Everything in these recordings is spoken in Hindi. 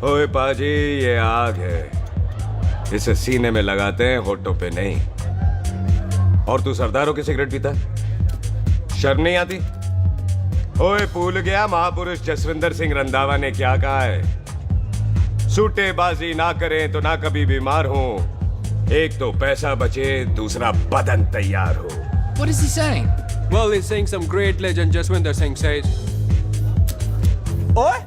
ओए पाजी, ये आग है, इसे सीने में लगाते हैं, होठों पे नहीं। और तू सरदारों की सिगरेट पीता, शर्म नहीं आती? ओए भूल गया महापुरुष जसविंदर सिंह रंधावा ने क्या कहा है? सूटेबाजी ना करें तो ना कभी बीमार हो। एक तो पैसा बचे, दूसरा बदन तैयार हो। What is he saying? Well, he's saying some great legend Jaswinder Singh says. ओए,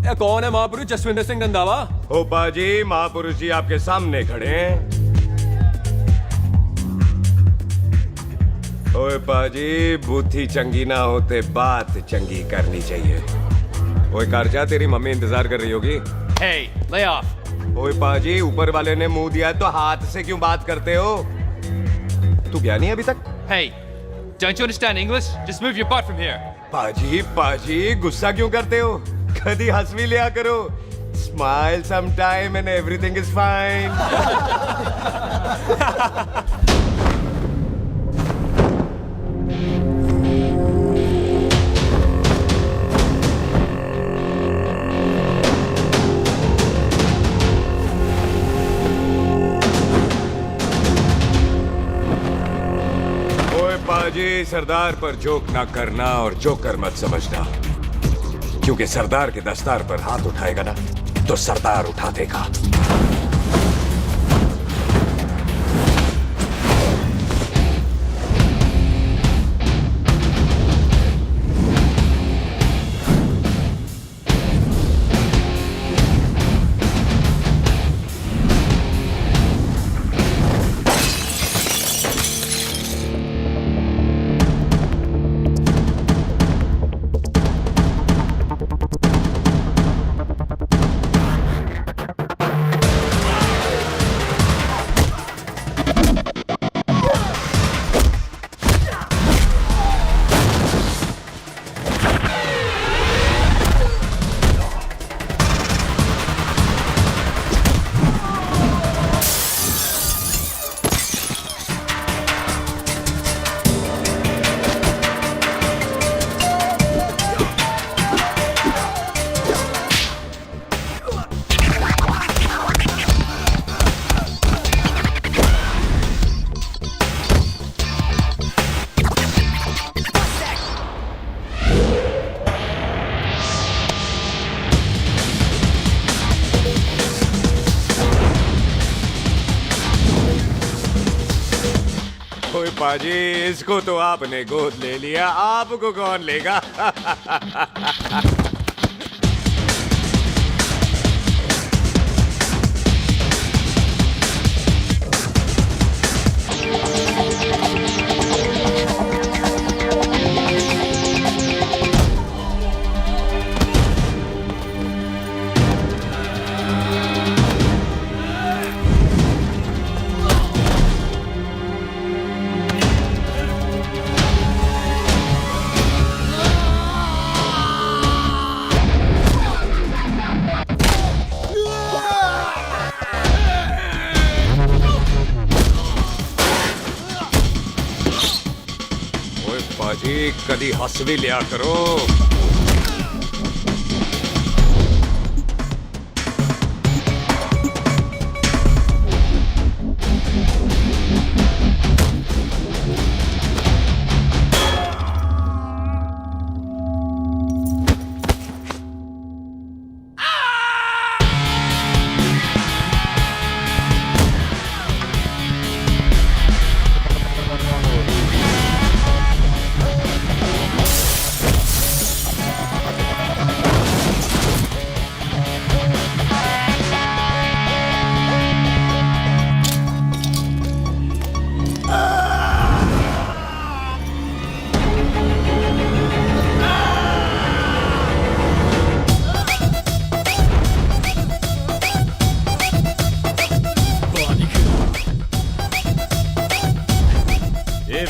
ये कौन है महापुरुष जसविंदर सिंह रंधावा? ओ पाजी, महापुरुष जी आपके सामने खड़े हैं। ओए पाजी, बुद्धि चंगी ना होते बात चंगी करनी चाहिए। ओए कारजा, तेरी मम्मी इंतजार कर रही होगी। Hey, lay off. ओए पाजी, ऊपर वाले ने मुंह दिया तो हाथ से क्यों बात करते हो? तू गया नहीं अभी तक? Hey, don't you understand English? Just move your butt from here. पाजी पाजी, गुस्सा क्यों करते हो? कभी हंस भी लिया करो। Smile sometime and everything is fine. पाजी, सरदार पर जोक ना करना और जोकर मत समझना, क्योंकि सरदार के दस्तार पर हाथ उठाएगा ना तो सरदार उठा देगा। पाजी, इसको तो आपने गोद ले लिया, आपको कौन लेगा? पाजी, कदी हंस भी लिया करो।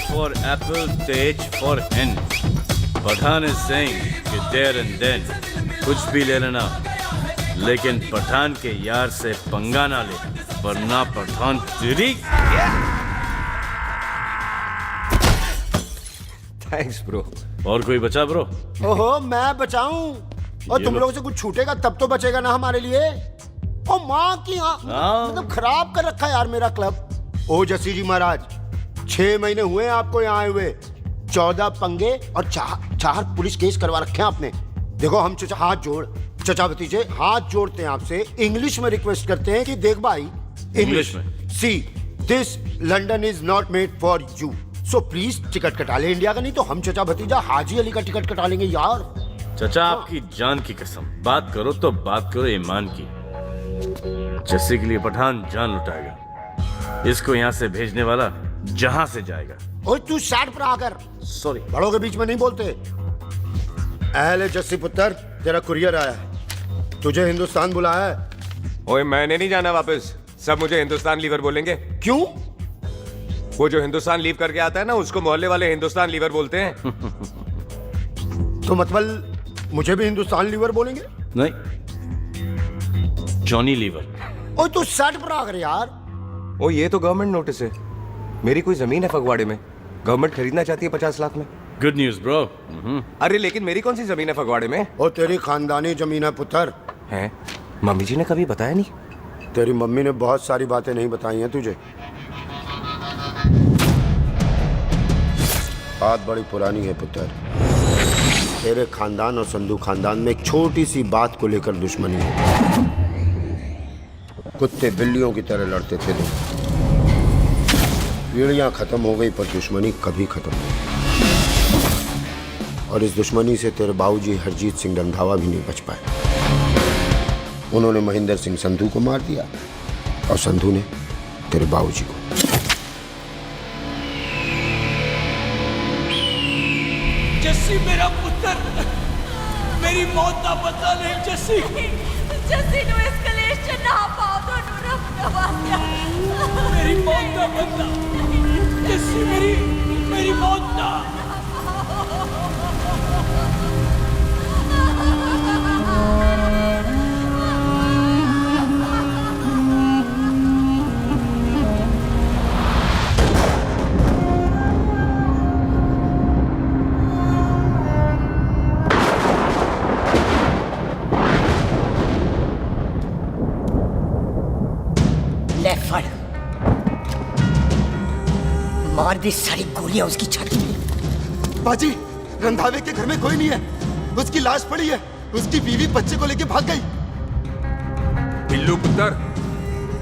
For apple, the H for hen. Pathan is saying कि there and then कुछ भी ले लेना, लेकिन पठान के यार से पंगा ना ले, वरना पठान तेरी। Thanks bro. और कोई बचा ब्रो? ओहो, मैं बचाऊं? और ये तुम लो। लोगों से कुछ छूटेगा तब तो बचेगा ना हमारे लिए। ओ माँ की मतलब खराब कर रखा है यार मेरा क्लब। ओ जसी जी महाराज, 6 महीने हुए हैं आपको यहाँ आए हुए, 14 पंगे और 4 पुलिस केस करवा रखे हैं आपने। देखो हम चचा हाथ जोड़, चचा भतीजे हाथ जोड़ते हैं आपसे, इंग्लिश में रिक्वेस्ट करते हैं कि देख भाई इंग्लिश में? See this London is not made for you, so please ticket कटा ले इंडिया का, नहीं तो हम चचा भतीजा हाजी अली का टिकट कटा लेंगे यार। चाचा आपकी जान की कसम, बात करो तो बात करो ईमान की। जस्सी के लिए पठान जान लुटाएगा, इसको यहाँ से भेजने वाला जहां से जाएगा। ओए तू साइड पर आकर, सॉरी, बड़ों के बीच में नहीं बोलते। अहले जस्सी पुत्र, तेरा कुरियर आया है, तुझे हिंदुस्तान बुलाया है। ओए मैंने नहीं जाना वापस, सब मुझे हिंदुस्तान लीवर बोलेंगे। क्यों? वो जो हिंदुस्तान लीव करके आता है ना, उसको मोहल्ले वाले हिंदुस्तान लीवर बोलते हैं। तो मतलब मुझे भी हिंदुस्तान लीवर बोलेंगे? नहीं, जॉनी लीवर। ओए तू साइड पर आकर यार। ओ ये तो गवर्नमेंट नोटिस है, मेरी कोई जमीन है फगवाड़े में, गवर्नमेंट खरीदना चाहती है 50 लाख में। Good news bro. अरे लेकिन मेरी कौन सी जमीन है फगवाड़े में? ओ तेरी खानदानी जमीन है पुत्र। है? मम्मी जी ने कभी बताया नहीं? तेरी मम्मी ने बहुत सारी बातें नहीं बताई हैं तुझे। बात बड़ी पुरानी है पुत्र, तेरे खानदान और संधू खानदान में एक छोटी सी बात को लेकर दुश्मनी है। कुत्ते बिल्लियों की तरह लड़ते थे लोग, पीढ़ियां खत्म हो गई पर दुश्मनी कभी खत्म नहीं। और इस दुश्मनी से तेरे बाबूजी हरजीत सिंह रंधावा भी नहीं बच पाए। उन्होंने महेंद्र सिंह संधू को मार दिया और संधू ने तेरे बाबूजी को। जस्सी मेरा पुत्र, मेरी मौत का बदला नहीं जस्सी। जस्सी ਨੂੰ ਇਸ ਕਲੇਸ਼ ਚ ਨਾ ਪਾਓ, ਤੁਹਾਨੂੰ ਰੱਬ ਦਾ ਵਾਸਤਾ। मेरी मौत का बदला जस्सी, मेरी मौत का। ले फड़, मार दी सारी गोलियां उसकी छाती में। बाजी, रंधावे के घर में कोई नहीं है, उसकी लाश पड़ी है, उसकी बीवी बच्चे को लेके भाग गई। बिल्लू पुत्र,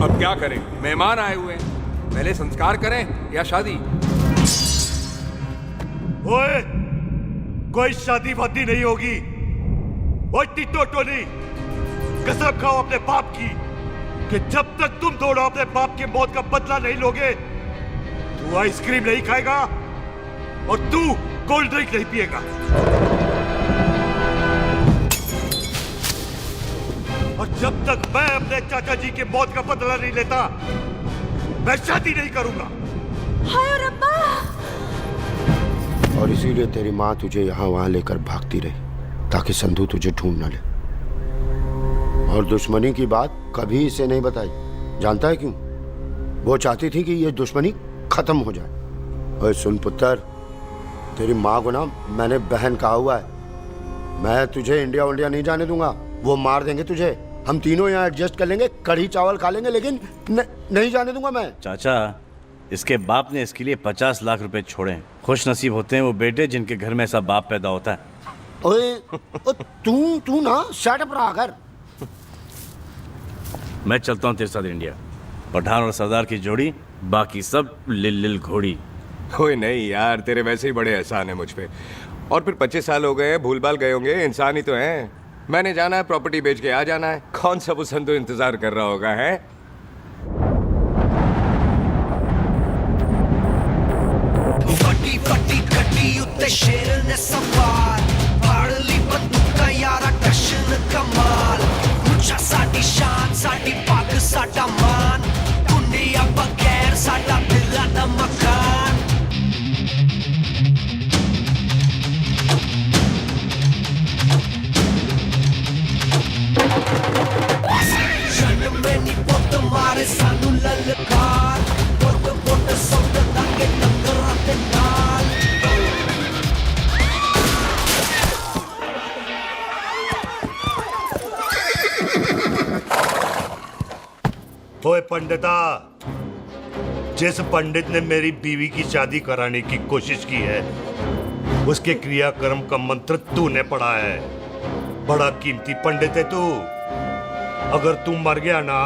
अब क्या करें? मेहमान आए हुए हैं, पहले संस्कार करें या शादी? ओए, कोई शादी वादी नहीं होगी। ओए टिट्टो टोनी, कसम खाओ अपने बाप की कि जब तक तुम दोनों अपने बाप की मौत का बदला नहीं लोगे, तू आइसक्रीम नहीं खाएगा और तू कोल्ड ड्रिंक नहीं पिएगा। और जब तक मैं अपने चाचा जी की मौत का बदला नहीं लेता, मैं शादी नहीं करूंगा। हाय रब्बा। और इसीलिए तेरी माँ तुझे यहाँ वहाँ लेकर भागती रही ताकि संधू तुझे ढूंढ न ले। और दुश्मनी की बात कभी इसे नहीं बताई, जानता है क्यों? वो चाहती थी कि ये दुश्मनी खत्म हो जाए। ओए सुन पुत्र, तेरी माँ को ना मैंने बहन कहा हुआ है, मैं तुझे इंडिया नहीं जाने दूंगा। वो मार देंगे तुझे, हम तीनों यहाँ एडजस्ट कर लेंगे, कढ़ी चावल खा लेंगे, लेकिन नहीं जाने दूंगा मैं। चाचा, इसके बाप ने इसके लिए 50 लाख रुपए छोड़े। खुश नसीब होते हैं वो बेटे जिनके घर में ऐसा बाप पैदा होता है। ओए तू ना शट पर आकर। मैं चलता हूँ तेरे साथ इंडिया। पठान और सरदार की जोड़ी, बाकी सब लिल घोड़ी। कोई नहीं यार, तेरे वैसे ही बड़े एहसान है मुझ पे। और फिर 25 साल हो गए, भूल भाल गए होंगे, इंसान ही तो हैं। मैंने जाना है, प्रॉपर्टी बेच के आ जाना है। कौन सा वो संधू इंतजार कर रहा होगा? है फटी फटी कटी उत्ते शेर ने सवार, फाड़ली बंदूका यारा टशन कमाल। मुझा साडी शान, साडी पग, साडा मान, कुंडिया बगैर साडा दिला दा मकान। जन्म में नी पुत मारे सानू ललकार, पुत पुत सौदा के टक्कर ते नाल। ओए पंडिता, जिस पंडित ने मेरी बीवी की शादी कराने की कोशिश की है, उसके क्रियाक्रम का मंत्र तूने पढ़ा है। बड़ा कीमती पंडित है तू। अगर तू मर गया ना,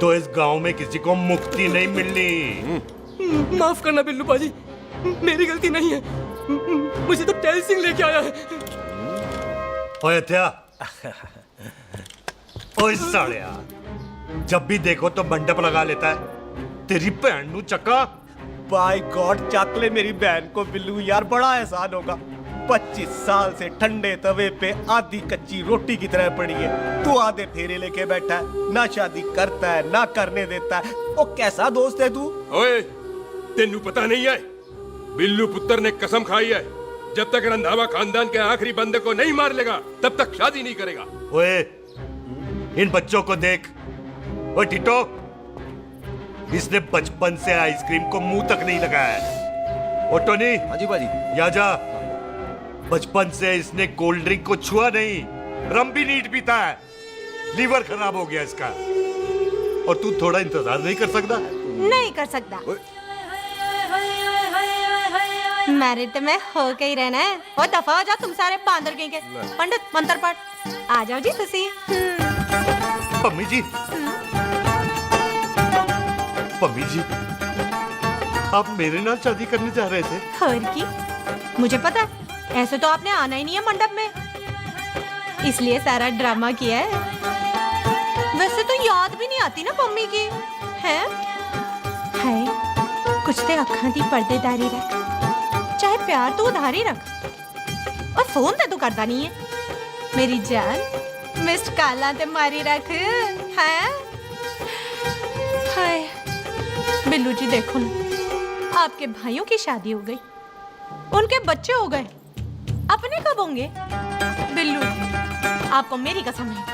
तो इस गांव में किसी को मुक्ति नहीं मिलनी। माफ करना बिल्लू बाजी, मेरी गलती नहीं है। मुझे तो टहल सिंह लेके आया है। ओए हत्या, ओए सालिया, जब भी देखो तो मंडप लगा लेता है। तेरी बहन नू चक्का। बाय गॉड, चक ले मेरी बहन को बिल्लू यार, बड़ा एहसान होगा। 25 साल से ठंडे तवे पे आधी कच्ची रोटी की तरह पड़ी है। तू आधे फेरे लेके बैठा है, ना शादी करता है ना करने देता है। ओ कैसा दोस्त है तू? ओए, तेनू पता नहीं है, बिल्लू पुत्र ने कसम खाई है, जब तक रंधावा खानदान के आखिरी बंदे को नहीं मार लेगा तब तक शादी नहीं करेगा। ओए, इन बच्चों को देख। ओए टिटो, इसने बचपन से आइसक्रीम को मुंह तक नहीं लगाया है। ओ टोनी, हाँ जी बाजी। या जा। बचपन से इसने कोल्ड ड्रिंक को छुआ नहीं, रम भी नीट पीता है। लीवर खराब हो गया इसका। और तू थोड़ा इंतजार नहीं कर सकता? नहीं कर सकता। मैरिड में हो के ही रहना है। और दफा हो जाओ तुम सारे बांदर के। पंडित मंत्र पढ़। आ जाओ जी तुसी। पम्मी जी, पम्मी जी, आप मेरे नाल शादी करने जा रहे थे? और की मुझे पता है, ऐसे तो आपने आना ही नहीं है मंडप में, इसलिए सारा ड्रामा किया है। वैसे तो याद भी नहीं आती ना मम्मी की, है? कुछ ते अखां दी पर्देदारी रख, चाहे प्यार तो उधारी रख, और फोन ते तू करता नहीं है। मेरी जान मिस्ड काला ते मारी रख, है? हाय बिल्लू जी, देखो ना, आपके भाइयों की शादी हो गई, उनके बच्चे हो गए, अपने कब होंगे? बिल्लू, आपको मेरी कसम है,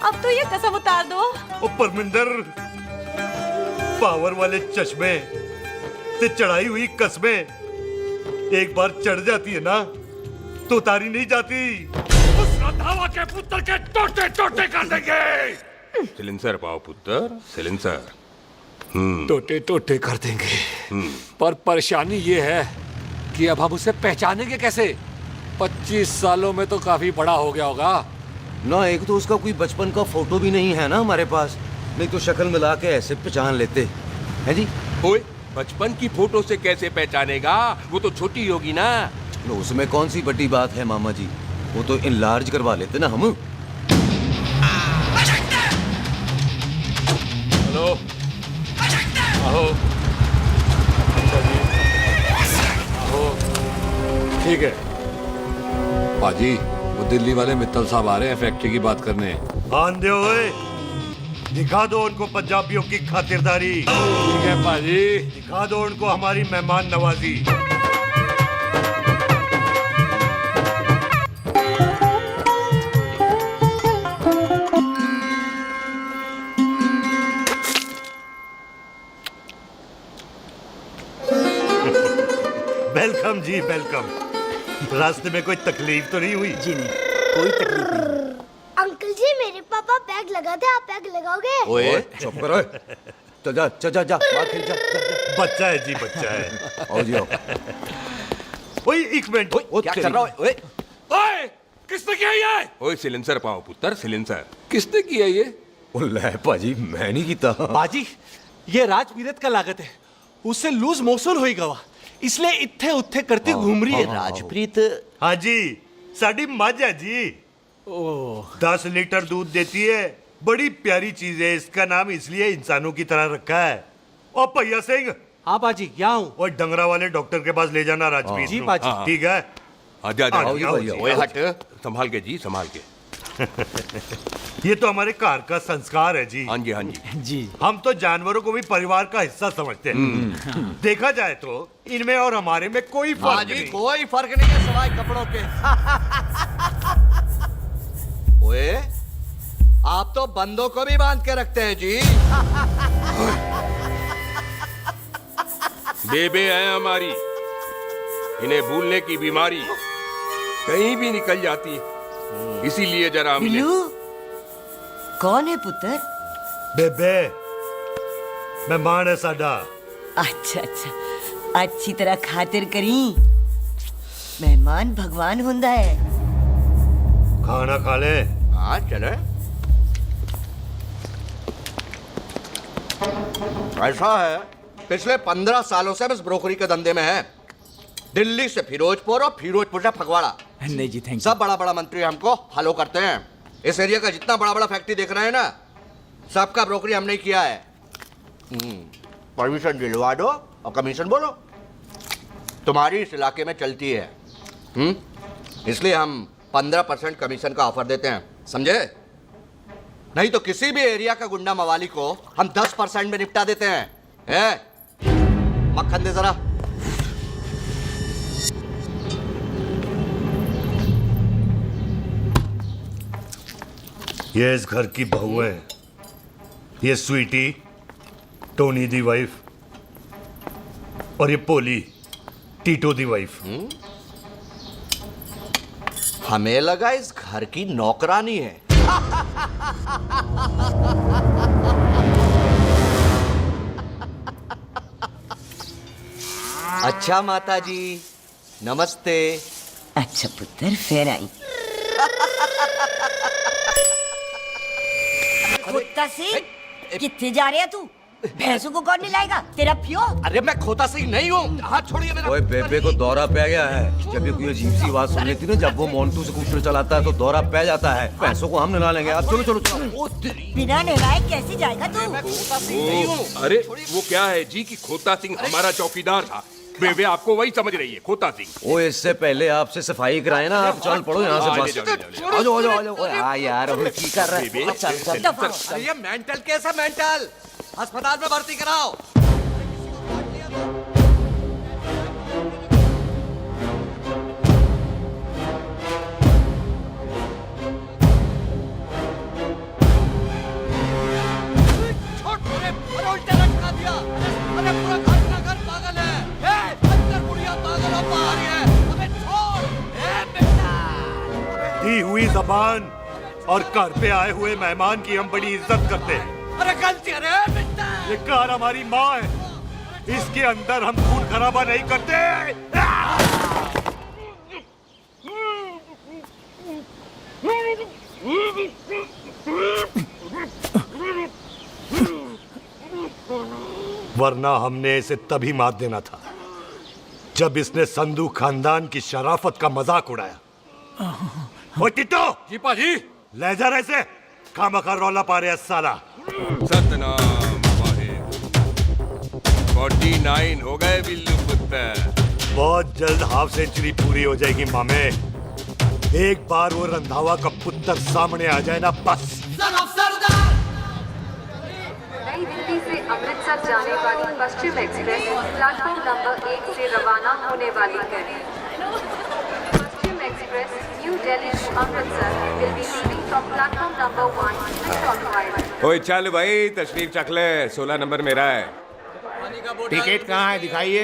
अब तो ये कसम उतार दो। ओ परमिंदर, पावर वाले चश्मे ते चढ़ाई हुई कस्में एक बार चढ़ जाती है ना, तो उतारी नहीं जाती। उस रंधावा के पुत्र के टोटे टोटे कर देंगे। सिलेंसर पाओ पुत्र, सिलेंसर। टोटे टोटे कर देंगे। पर परेशानी ये है कि अब हम उसे पहचानेंगे कैसे? 25 सालों में तो काफी बड़ा हो गया होगा ना। एक तो उसका कोई बचपन का फोटो भी नहीं है ना हमारे पास, नहीं तो शक्ल मिला के ऐसे पहचान लेते हैं जी। ओए, बचपन की फोटो से कैसे पहचानेगा? वो तो छोटी होगी ना। उसमें कौन सी बड़ी बात है मामा जी, वो तो इनलार्ज करवा लेते ना हम। हेलो, आहो। आहो। ठीक है बाजी, वो दिल्ली वाले मित्तल साहब आ रहे हैं फैक्ट्री की बात करने। आंधे हुए, दिखा दो उनको पंजाबियों की खातिरदारी। ठीक है बाजी, दिखा दो उनको हमारी मेहमान नवाजी। वेलकम जी, वेलकम। रास्ते में कोई तकलीफ तो नहीं हुई? जी नहीं, कोई तकलीफ नहीं। अंकल जी, मेरे पापा पैग लगाते, आप पैग लगाओगे? ओए चुप करो, चल जा चल जा जा, बाहर खेल जा, जा, जा। बच्चा है जी, बच्चा है। आओ जी आओ। ओए एक मिनट, क्या कर रहा है? ओए ओए, किसने किया ये? ओए सिलेंसर पाओ पुत्र, सिलेंसर। किसने किया ये? ले पाजी, मैं नहीं कीता। बाजी, ये राजपीरत का लागत है, उससे लूज मोशन होई गवा, इसलिए इत्थे उत्थे करती घूम रही है। राजप्रीत? हाँ जी, साड़ी मझ है जी। 10 लीटर दूध देती है, बड़ी प्यारी चीज है। इसका नाम इसलिए इंसानों की तरह रखा है। और भैया सिंह। हाँ बाजी, यहाँ हूँ। और डंगरा वाले डॉक्टर के पास ले जाना राजपीत जी को। बाजी। ठीक है, आजा आजा। आओ, आओ जी, ओए आओ हट, संभाल के जी, संभाल के। ये तो हमारे घर का संस्कार है जी। हाँ जी, हाँ जी जी। हम तो जानवरों को भी परिवार का हिस्सा समझते हैं। देखा जाए तो इनमें और हमारे में कोई फर्क नहीं। कोई फर्क नहीं है सवाई कपड़ों के। ओए, आप तो बंदों को भी बांध के रखते हैं जी। बेबे है हमारी, इन्हें भूलने की बीमारी कहीं भी निकल जाती है, इसीलिए जरा हमने। बिल्लू, कौन है पुत्र? बेबे, मेहमान है साडा। अच्छा अच्छा, अच्छी तरह खातिर करी। मेहमान भगवान हुंदा है। खाना खा ले। हाँ चले। ऐसा है, पिछले 15 सालों से हम इस ब्रोकरी के धंधे में हैं। दिल्ली से फिरोजपुर और फिरोजपुर से फगवाड़ा। नहीं जी, थैंक सब बड़ा बड़ा मंत्री हमको फॉलो करते हैं। इस एरिया का जितना बड़ा बड़ा फैक्ट्री देख रहे हैं ना, सबका ब्रोकरी हमने ही किया है। परमिशन दिलवा दो और कमीशन बोलो। तुम्हारी इस इलाके में चलती है। इसलिए हम 15% कमीशन का ऑफर देते हैं, समझे? नहीं तो किसी भी एरिया का गुंडा मवाली को हम 10% में निपटा देते हैं। मक्खन दे जरा। ये इस घर की बहू है। ये स्वीटी, टोनी दी वाइफ, और ये पोली, टीटो दी वाइफ। हमें लगा इस घर की नौकरानी है। अच्छा माता जी, नमस्ते। अच्छा पुत्र, फिर आई। कुत्ता सिंह, कितने जा रहे है तू? भैंसों को कौन लाएगा? तेरा प्यो? अरे मैं खोता सिंह नहीं हूँ। हाथ छोड़िए मेरा। ओए बेबे को दौरा पै गया है। जब भी कोई अजीब सी आवाज सुन लेती ना, जब वो मोन्टू स्कूटर चलाता है तो दौरा पै जाता है। पैसों को हम नहला लेंगे। आप चलो चलो चलो। बिना नहलाए कैसे जाएगा तू? मैं खोता सिंह नहीं हूँ। अरे वो क्या है जी कि खोता सिंह हमारा चौकीदार था। बेबे आपको वही समझ रही है, खोता सिंह। ओ इससे पहले आपसे सफाई कराए ना, आप चल पड़ो यहाँ से बस। आ जाओ आ जाओ आ जाओ। ओए हाँ यार, अब की कर रहा है? चल चल। ये मेंटल केस है, मेंटल। अस्पताल में भर्ती कराओ। दी हुई जबान और घर पे आए हुए मेहमान की हम बड़ी इज्जत करते हैं। अरे गलती है रे। ये कार हमारी माँ है, इसके अंदर हम खून खराबा नहीं करते। वरना हमने इसे तभी मार देना था जब इसने संधू खानदान की शराफत का मजाक उड़ाया। ओ टिट्टो जी पाजी, ले जा रहे से खामखा रौला पा रहे साला। सतनाम वाहिगुरु। 49 हो गए बिल्लू पुत्र। बहुत जल्द हाफ सेंचुरी पूरी हो जाएगी मामे। एक बार वो रंधावा का पुत्र सामने आ जाए ना, बस। नई दिल्ली से अमृतसर जाने वाली पश्चिम एक्सप्रेस प्लेटफॉर्म नंबर 1 से रवाना होने वाली है। Paschim express new Delhi to Amritsar will be leaving from platform number 1 next on arrival। ओए चल भाई, तशरीफ चख ले। 16 नंबर मेरा है। टिकट कहाँ है, दिखाइए।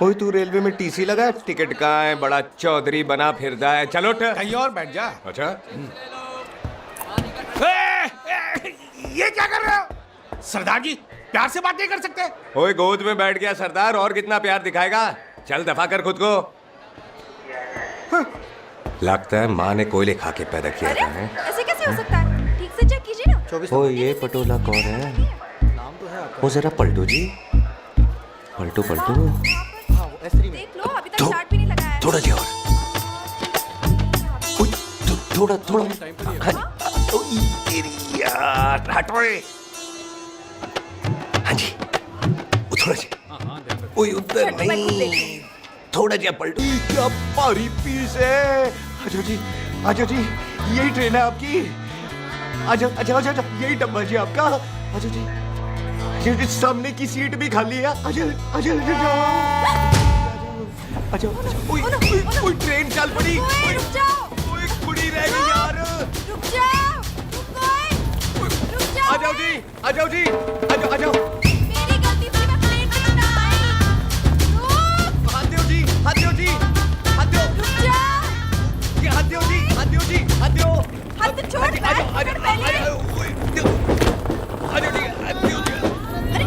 ओए तू रेलवे में टीसी लगा है? टिकट कहाँ है? बड़ा चौधरी बना फिरदा है। चलो उठ। कहीं और बैठ जा। अच्छा ये क्या कर रहे हो? सरदार जी, प्यार से बात नहीं कर सकते? ओए गोद में बैठ गया सरदार, और कितना प्यार दिखाएगा? चल दफा कर खुद को। लगता है माँ ने कोयले खा के पैदा किया था। ऐसे कैसे हो सकता है? ठीक से चेक कीजिए ना। ओ ये पटोला कौन है? वो जरा पलटू जी, पलटू पलटू। देख लो, अभी तक चार्ट भी नहीं लगाया है। थोड़ा जी और। थोड़ा थोड़ा। तेरी यार हटो। हाँ जी, थोड़ा जी। ओए उधर नहीं, थोड़ा जी पलटू। क्या भारी पीस है। आजो जी, आजो जी, यही ट्रेन है आपकी। आजो अच्छा अच्छा अच्छा, यही डब्बा जी आपका। आजो जी, ये सामने की सीट भी खाली है। आजो आजो आजो। ओए ट्रेन चल पड़ी। रुक जाओ। ओए कुड़ी रह गई यार। रुक जाओ। रुक जाओ। आ जाओ जी, आ जाओ जी, आ जाओ आ जाओ। मेरी गलती थी, मैं प्लेन में ना आई। हाथ दो जी, हाथ दो जी, हाथ दो। रुक जाओ। ये हाथ दो जी, हाथ दो जी, हाथ दो। हाथ तो छोड़। आ जाओ आ जाओ आ जाओ। आ जाओ जी, हाथ दो जी। अरे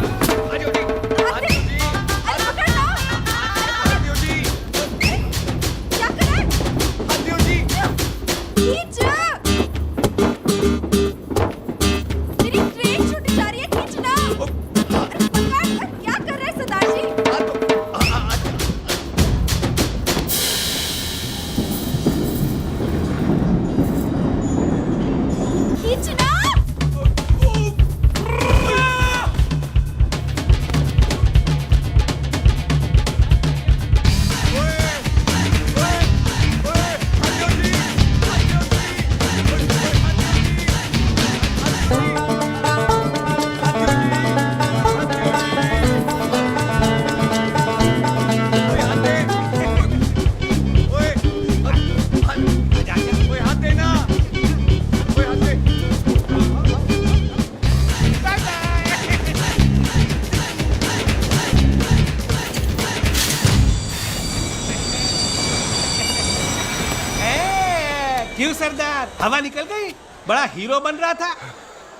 क्यों सरदार, हवा निकल गई? बड़ा हीरो बन रहा था।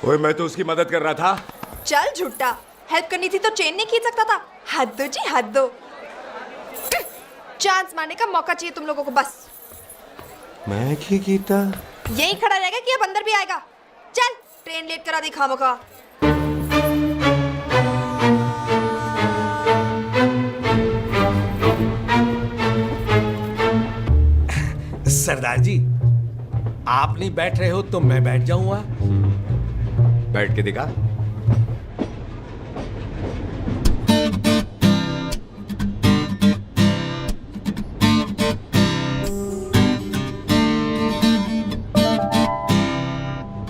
ओए मैं तो उसकी मदद कर रहा था। चल झूठा, हेल्प करनी थी तो चेन नहीं खींच सकता था। हद दो जी, हद दो। चांस मारने का मौका चाहिए तुम लोगों को बस। मैं की कीता यही खड़ा रहेगा कि अब अंदर भी आएगा? चल, ट्रेन लेट करा दी खामोखा। सरदार जी, आप नहीं बैठ रहे हो तो मैं बैठ जाऊंगा। बैठ के दिखा।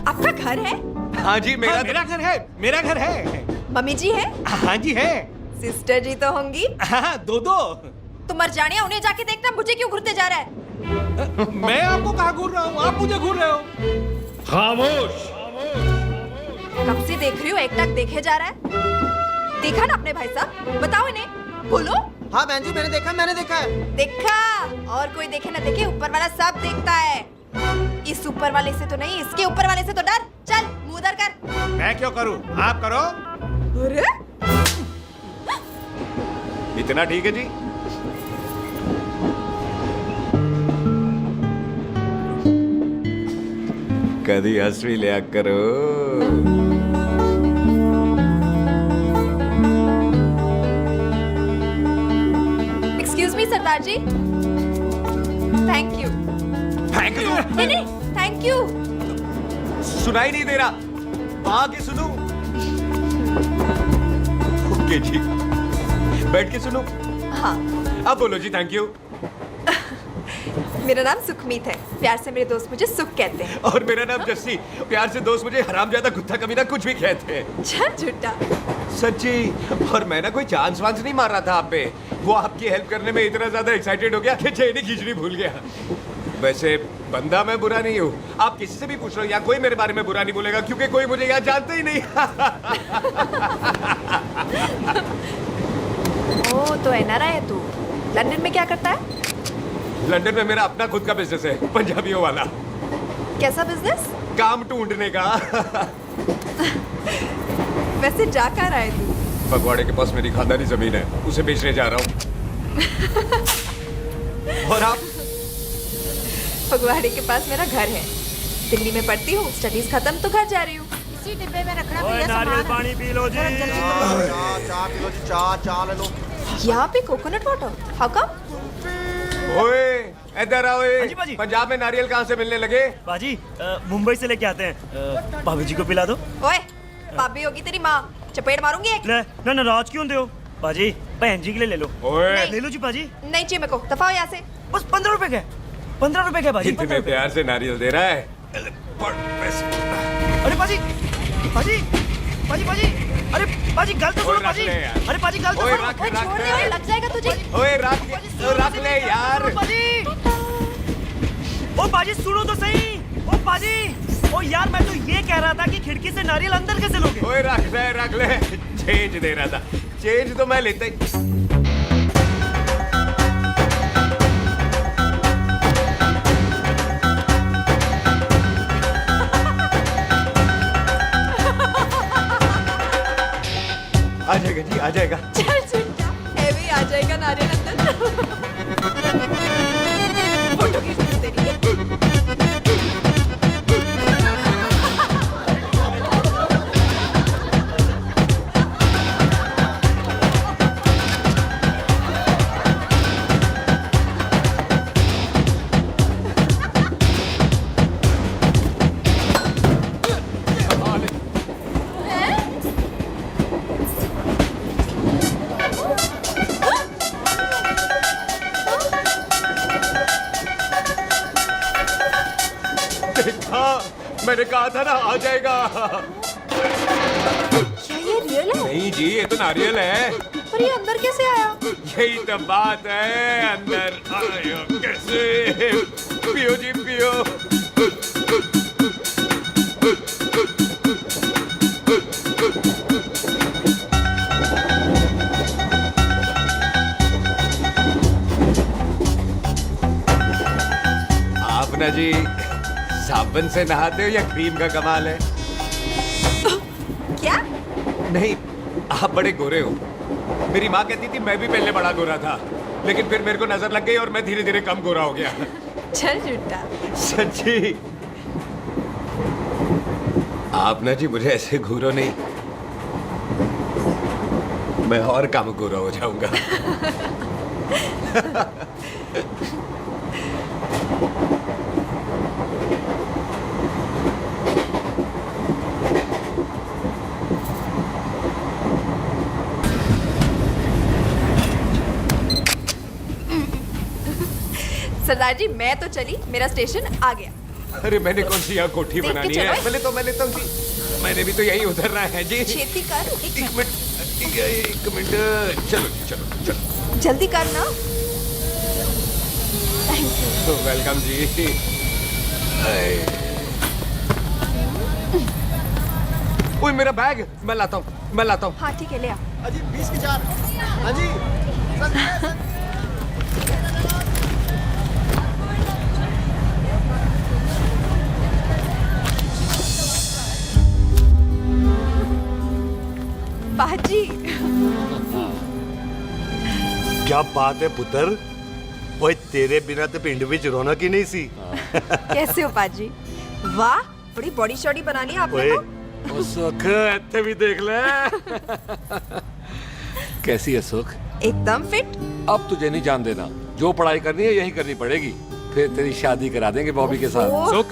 आपका घर है? हाँ जी, मेरा मेरा घर है, मेरा घर है। मम्मी जी है? हाँ जी है। सिस्टर जी तो होंगी? हाँ, दो दो। तुम मर जाने, उन्हें जाके देखना मुझे क्यों घूरते जा रहा है। मैं आपको कहाँ घूर रहा हूँ, आप मुझे घूर रहे हो। खामोश। कब से देख रही हो, एकटक देखे जा रहा है। देखा ना अपने भाई साहब, बताओ इन्हें, बोलो। हाँ बहन जी, मैंने देखा है। देखा, और कोई देखे ना देखे, ऊपर वाला सब देखता है। इस ऊपर वाले से तो नहीं, इसके ऊपर वाले से तो डर। चल मुंह उधर कर। मैं क्यों करूं, आप करो। अरे इतना ठीक है जी। कभी हंस भी लिया करो। Excuse me Sardar ji. Thank you. Thank you? नहीं नहीं, थैंक यू। सुनाई नहीं दे रहा, आके सुनो। ओके जी, बैठ के सुनो। हाँ। अब बोलो जी थैंक यू। मेरा नाम सुखमीत है, प्यार से मेरे दोस्त मुझे सुख कहते हैं। और मेरा नाम जस्सी, प्यार से दोस्त मुझे हरामजादा, कुत्ता कमीना कुछ भी कहते हैं। चल झूठा। सच्ची। और मैं ना कोई चांस वांस नहीं मार रहा था आप पे, वो आपकी हेल्प करने में इतना ज्यादा एक्साइटेड हो गया कि चेनी खींचनी भूल गया। वैसे बंदा मैं बुरा नहीं हूँ, आप किसी से भी पूछ लो, यहाँ कोई मेरे बारे में बुरा नहीं बोलेगा क्योंकि कोई मुझे यहाँ जानता ही नहीं। ओ तो एनआरआई है तू। लंदन में क्या करता है? लंदन में मेरा अपना खुद का बिजनेस है, पंजाबियों वाला। कैसा बिजनेस? काम ढूंढने का। वैसे जा कहाँ रहा है तू? फगवाड़े के पास मेरी खानदानी जमीन है, उसे बेचने जा रहा हूँ। और आप? फगवाड़े के पास मेरा घर है, दिल्ली में पढ़ती हूँ, स्टडीज खत्म तो घर जा रही हूँ। इसी डिब्बे में रखना भैया सामान। नारियल पानी पी लो जी। चाय पी लो जी, चाय ले लो। यहाँ पे कोकोनट वाटर? How come? ओए इधर आओ। हाँ जी बाजी। पंजाब में नारियल कहाँ से मिलने लगे? बाजी मुंबई से लेके आते हैं, भाभी जी को पिला दो। ओए भाभी होगी तेरी माँ, चपेट मारूंगी एक। ना नाराज क्यों दे हो बाजी, बहन जी के लिए ले लो। ओए ले लो जी बाजी। नहीं चाहिए मेरे को, दफा हो यहाँ से। बस 15 रुपए के, 15 रुपए के बाजी। इतने प्यार से नारियल दे रहा है। अरे बाजी, बाजी, बाजी, बाजी, अरे बाजी गल तो सुनो बाजी। अरे बाजी गल तो सुनो। ओए छोड़ दे, ओए लग जाएगा तुझे। ओए रख ले यार। बाजी, ओ बाजी सुनो तो सही। ओ बाजी, ओ यार मैं तो ये कह रहा था कि खिड़की से नारियल अंदर कैसे लोगे? ओए रख ले। चेंज दे रहा था, चेंज तो मैं लेता ही। आ जाएगा जी, आ जाएगा। चल झूठा, हैवी आ जाएगा नारियल अंदर। फोटो खींच ली तेरी। मैंने कहा था ना आ जाएगा। क्या ये रियल है? नहीं जी, ये तो नारियल है। पर ये अंदर कैसे आया? यही तो बात है, अंदर आया कैसे? पियो जी पियो। आप ना जी साबुन से नहाते हो या क्रीम का कमाल है? क्या? नहीं, आप बड़े गोरे हो। मेरी माँ कहती थी मैं भी पहले बड़ा गोरा था, लेकिन फिर मेरे को नजर लग गई और मैं धीरे धीरे कम गोरा हो गया। चल झूठा। सच्ची? आप ना जी मुझे ऐसे घूरो नहीं, मैं और कम गोरा हो जाऊंगा। सरदार जी मैं तो चली, मेरा स्टेशन आ गया। अरे मैंने कौन सी यहाँ कोठी देख के बनानी चलो। है? मैं लेता हूँ जी। मैंने भी तो यही उतरना है जी। छेती कर। एक मिनट। चलो चलो चलो। जल्दी कर ना। वेलकम जी। ओए मेरा बैग मैं लाता हूँ। हाँ ठीक है ले आ। अजी 20 की 4। अजी बाजी। क्या बात है पुत्र, ओए तेरे बिना तो पिंड विच रौनक ही नहीं सी। कैसे हो पाजी? वाह बड़ी बॉडी शॉडी बना ली आपने तो। ओ सुख इत्थे भी देख ले। कैसी है सुख? एकदम फिट। अब तुझे नहीं जान देना, जो पढ़ाई करनी है यही करनी पड़ेगी, फिर तेरी शादी करा देंगे बॉबी के साथ। सुख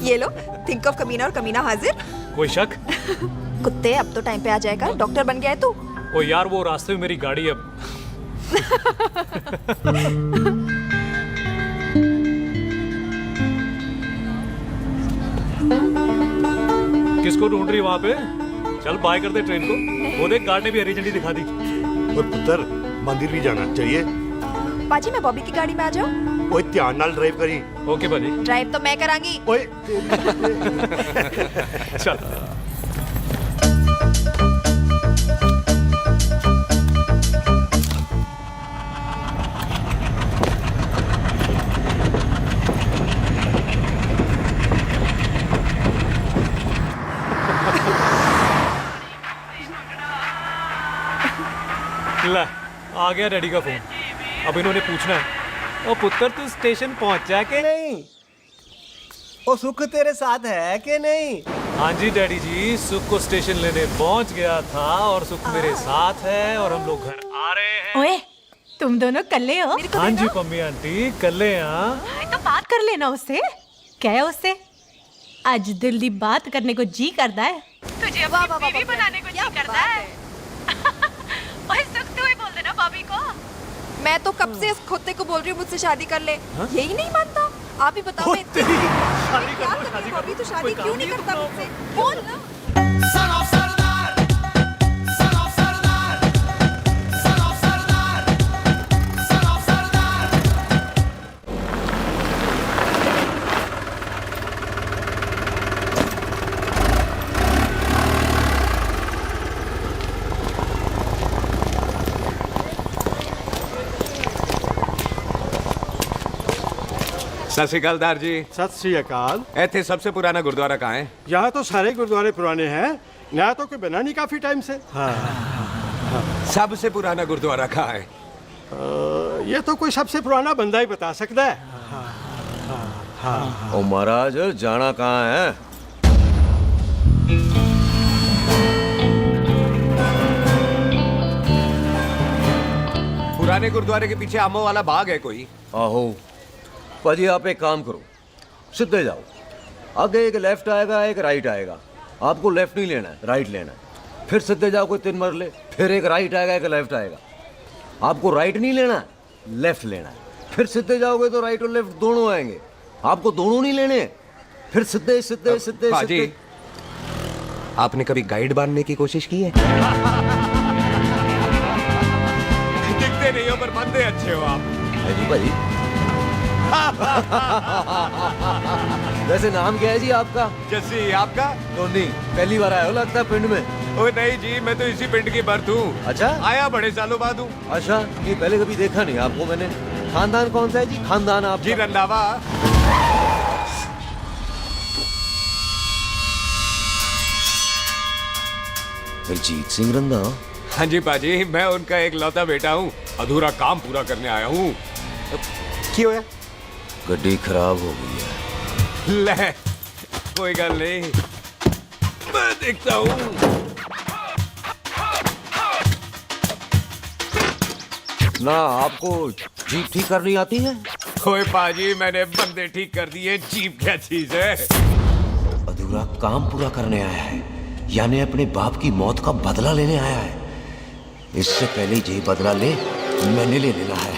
ये लो, थिंक ऑफ कमीना और कमीना हाजिर। कोई शक? कुत्ते अब तो टाइम पे आ जाएगा, डॉक्टर बन गया है तू। ओ यार वो रास्ते में मेरी गाड़ी अब। किसको ढूंढ रही वहां पे? चल बाय कर दे ट्रेन को। वो देख गार्ड ने भी हरी झंडी दिखा दी। और पुत्र मंदिर भी जाना चाहिए। पाजी मैं बॉबी की गाड़ी में आ जाऊं? ओए ध्यान नाल ड्राइव करी। ओके बाजी। ड्राइव तो मैं करांगी। ओए चल। ला आ गया डैडी का फोन। अब इन्होंने पूछना है, ओ पुत्र तू स्टेशन पहुंचा के नहीं? ओ सुख तेरे साथ है कि नहीं? हाँ जी डैडी जी, सुख को स्टेशन लेने पहुंच गया था और सुख मेरे साथ है और हम लोग घर आ रहे हैं। ओए तुम दोनों कल्ले हो? हाँ जी पम्मी आंटी कल्ले। हाँ तो बात कर लेना उससे। क्या है उससे? आज दिल दी बात करने को जी करता है। तुझे अपनी बीवी बनाने को जी करता है। ओए सुख तू ही बोल देना भाभी को। मैं तो कब से इस खोते को बोल रही हूँ मुझसे शादी कर ले, यही नहीं मानता। आप ही बताओ मैं इतनी शादी कर भाभी तो शादी क्यों नहीं करता मुझसे? बोल ना। सत श्री अकाल दार जी। सत श्री अकाल। ऐथे सबसे पुराना गुरुद्वारा कहाँ है? यहाँ तो सारे गुरुद्वारे पुराने हैं, नया तो कोई बना नहीं काफी टाइम से। सबसे पुराना गुरुद्वारा कहाँ है? ये तो कोई सबसे पुराना बंदा ही बता सकता है। ओ महाराज जाना कहाँ है? पुराने गुरुद्वारे के पीछे आमों वाला बाग है कोई? आहो भाजी आप एक काम करो, सीधे जाओ, आगे एक लेफ्ट आएगा एक राइट आएगा, आपको लेफ्ट नहीं लेना है राइट लेना है, फिर सीधे जाओ कोई 3 मरले, फिर एक राइट आएगा एक लेफ्ट आएगा, आपको राइट नहीं लेना है लेफ्ट लेना है, फिर सीधे जाओगे तो राइट और लेफ्ट दोनों आएंगे, आपको दोनों नहीं लेने, फिर सीधे सीधे सीधे भाजी आपने कभी गाइड बनने की कोशिश की है? दिखते नहीं हो पर बंदे अच्छे हो आप। जी भाजी वैसे नाम क्या है जी आपका? जस्सी। आपका? टोनी। पहली बार आए हो लगता है पिंड में? ओ नहीं जी, मैं तो इसी पिंड की बर्थ हूँ। अच्छा, आया बड़े सालों बाद हूँ। अच्छा, ये पहले कभी देखा नहीं आपको मैंने। खानदान कौन सा है जी? खानदान आप? जी रंधावा। हरजीत सिंह रंधा? हाँ जी पाजी, मैं उनका एक लौता बेटा हूँ, अधूरा काम पूरा करने आया हूँ। की होया? गड्डी खराब हो गई है। ले, कोई गल नहीं, मैं देखता हूँ। ना आपको जीप ठीक करनी आती है? ओए पाजी, मैंने बंदे ठीक कर दिए, जीप क्या चीज है? अधूरा काम पूरा करने आया है, यानी अपने बाप की मौत का बदला लेने आया है। इससे पहले ये बदला ले, मैंने ले लेना है।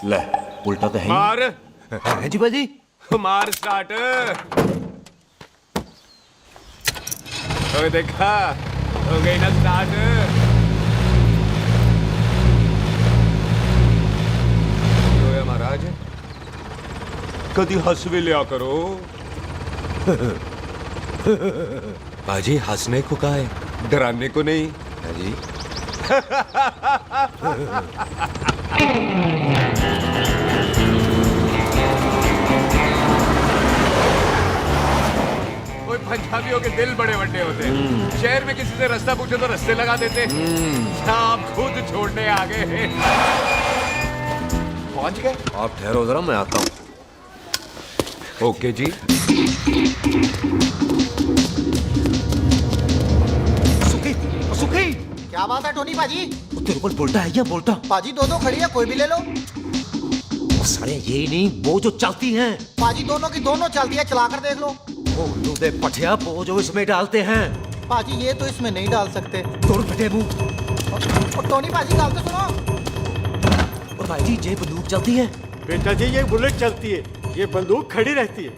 ले, उल्टा तो है मार। है जी बाजी? मार स्टार्ट। ओए देखा, हो गई ना स्टार्ट। महाराज, कदी हंस भी लिया करो। पाजी, हंसने को कहा है, डराने को नहीं। है जी? कोई पंजाबियों के दिल बड़े बड़े होते हैं। शहर में किसी से रास्ता पूछे तो रास्ते लगा देते। आप खुद छोड़ने आ गए। पहुंच गए? आप ठहरो जरा, मैं आता हूँ। ओके जी। सुखी, क्या बात है टोनी पाजी? तेरे को बोलता है या बोलता? पाजी दो खड़ी है, कोई भी ले लो। सारे यही नहीं, वो जो चलती हैं। पाजी दोनों की दोनों चलती है, चला कर देख लो। ओ दे पठिया, वो जो इसमें डालते हैं। पाजी ये तो इसमें नहीं डाल सकते। तोड़ फटे मुंह। और टोनी पाजी गाल तो सुनो। और भाई जी, ये बंदूक चलती है? बेटा जी, ये बुलेट चलती है, ये बंदूक खड़ी रहती है।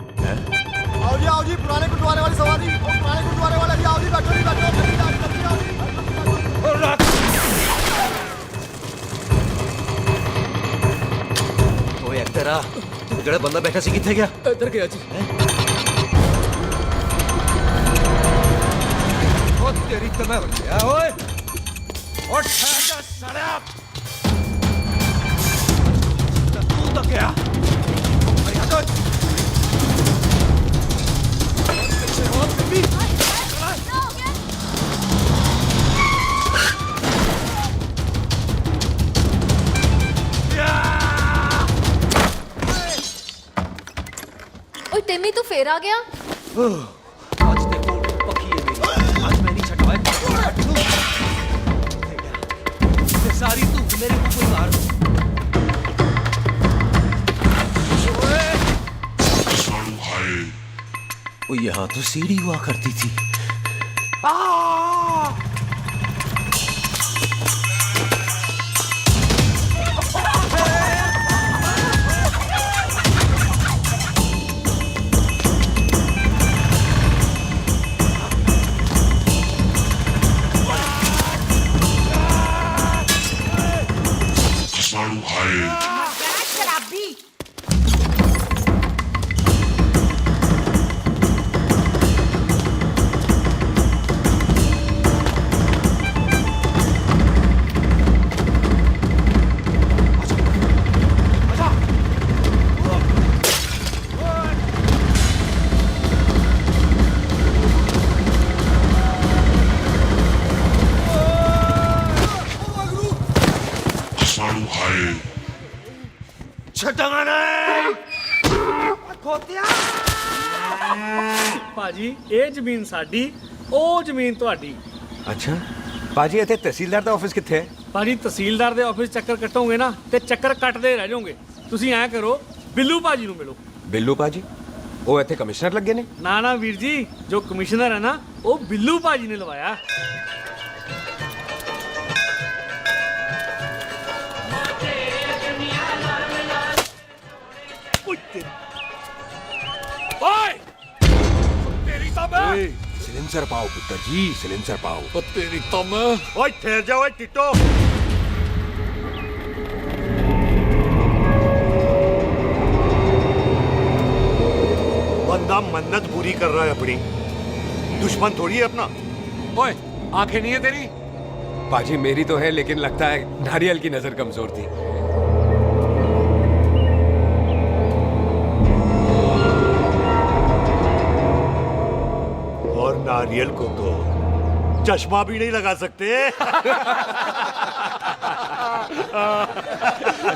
आओ जी, पुराने गुरुद्वारे वाली सवारी, पुराने गुरुद्वारे वाला जी, आओ जी, बैठो जी, बैठो, जल्दी आओ जी। ओए एक्टरा, जेड़ा बंदा बैठा सी किथे गया? इधर गया जी। ओ तेरी तमा बच्चा, ओए उठ जा साला। तू तो क्या? अरे हटो। ओए टिम्मी, तू फिर आ गया? आज देखो पक्की है मेरी, आज मैं नहीं छटवाए। सारी तू मेरे को कोई मार। वो यहाँ तो सीढ़ी हुआ करती थी। शराबी। ਭਾਜੀ ਇਹ ਜ਼ਮੀਨ ਸਾਡੀ, ਉਹ ਜ਼ਮੀਨ ਤੁਹਾਡੀ। ਅੱਛਾ ਪਾਜੀ, ਇੱਥੇ ਤਹਿਸੀਲਦਾਰ ਦਾ ਆਫਿਸ ਕਿੱਥੇ ਹੈ? ਭਾਜੀ ਤਹਿਸੀਲਦਾਰ ਦੇ ਆਫਿਸ ਚੱਕਰ ਕੱਟੋਗੇ ਨਾ ਤੇ ਚੱਕਰ ਕੱਟਦੇ ਰਹਿ ਜਾਓਗੇ। ਤੁਸੀਂ ਐਂ ਕਰੋ, ਬਿੱਲੂ ਭਾਜੀ ਨੂੰ ਮਿਲੋ। ਬਿੱਲੂ ਪਾਜੀ? ਉਹ ਇੱਥੇ ਕਮਿਸ਼ਨਰ ਲੱਗੇ ਨੇ? ਨਾ ਨਾ ਵੀਰ ਜੀ, ਜੋ ਕਮਿਸ਼ਨਰ ਹੈ ਨਾ, ਉਹ ਬਿੱਲੂ ਭਾਜੀ ਨੇ ਲਵਾਇਆ। सिलेंसर पाओ पुत्र जी, सिलेंसर पाओ। तेरी तम। ओए ठहर जाओ टिट्टो। बंदा मन्नत पूरी कर रहा है अपनी, दुश्मन थोड़ी है अपना। ओए, आंखें नहीं है तेरी? पाजी मेरी तो है, लेकिन लगता है नारियल की नजर कमजोर थी। नारियल को तो चश्मा भी नहीं लगा सकते।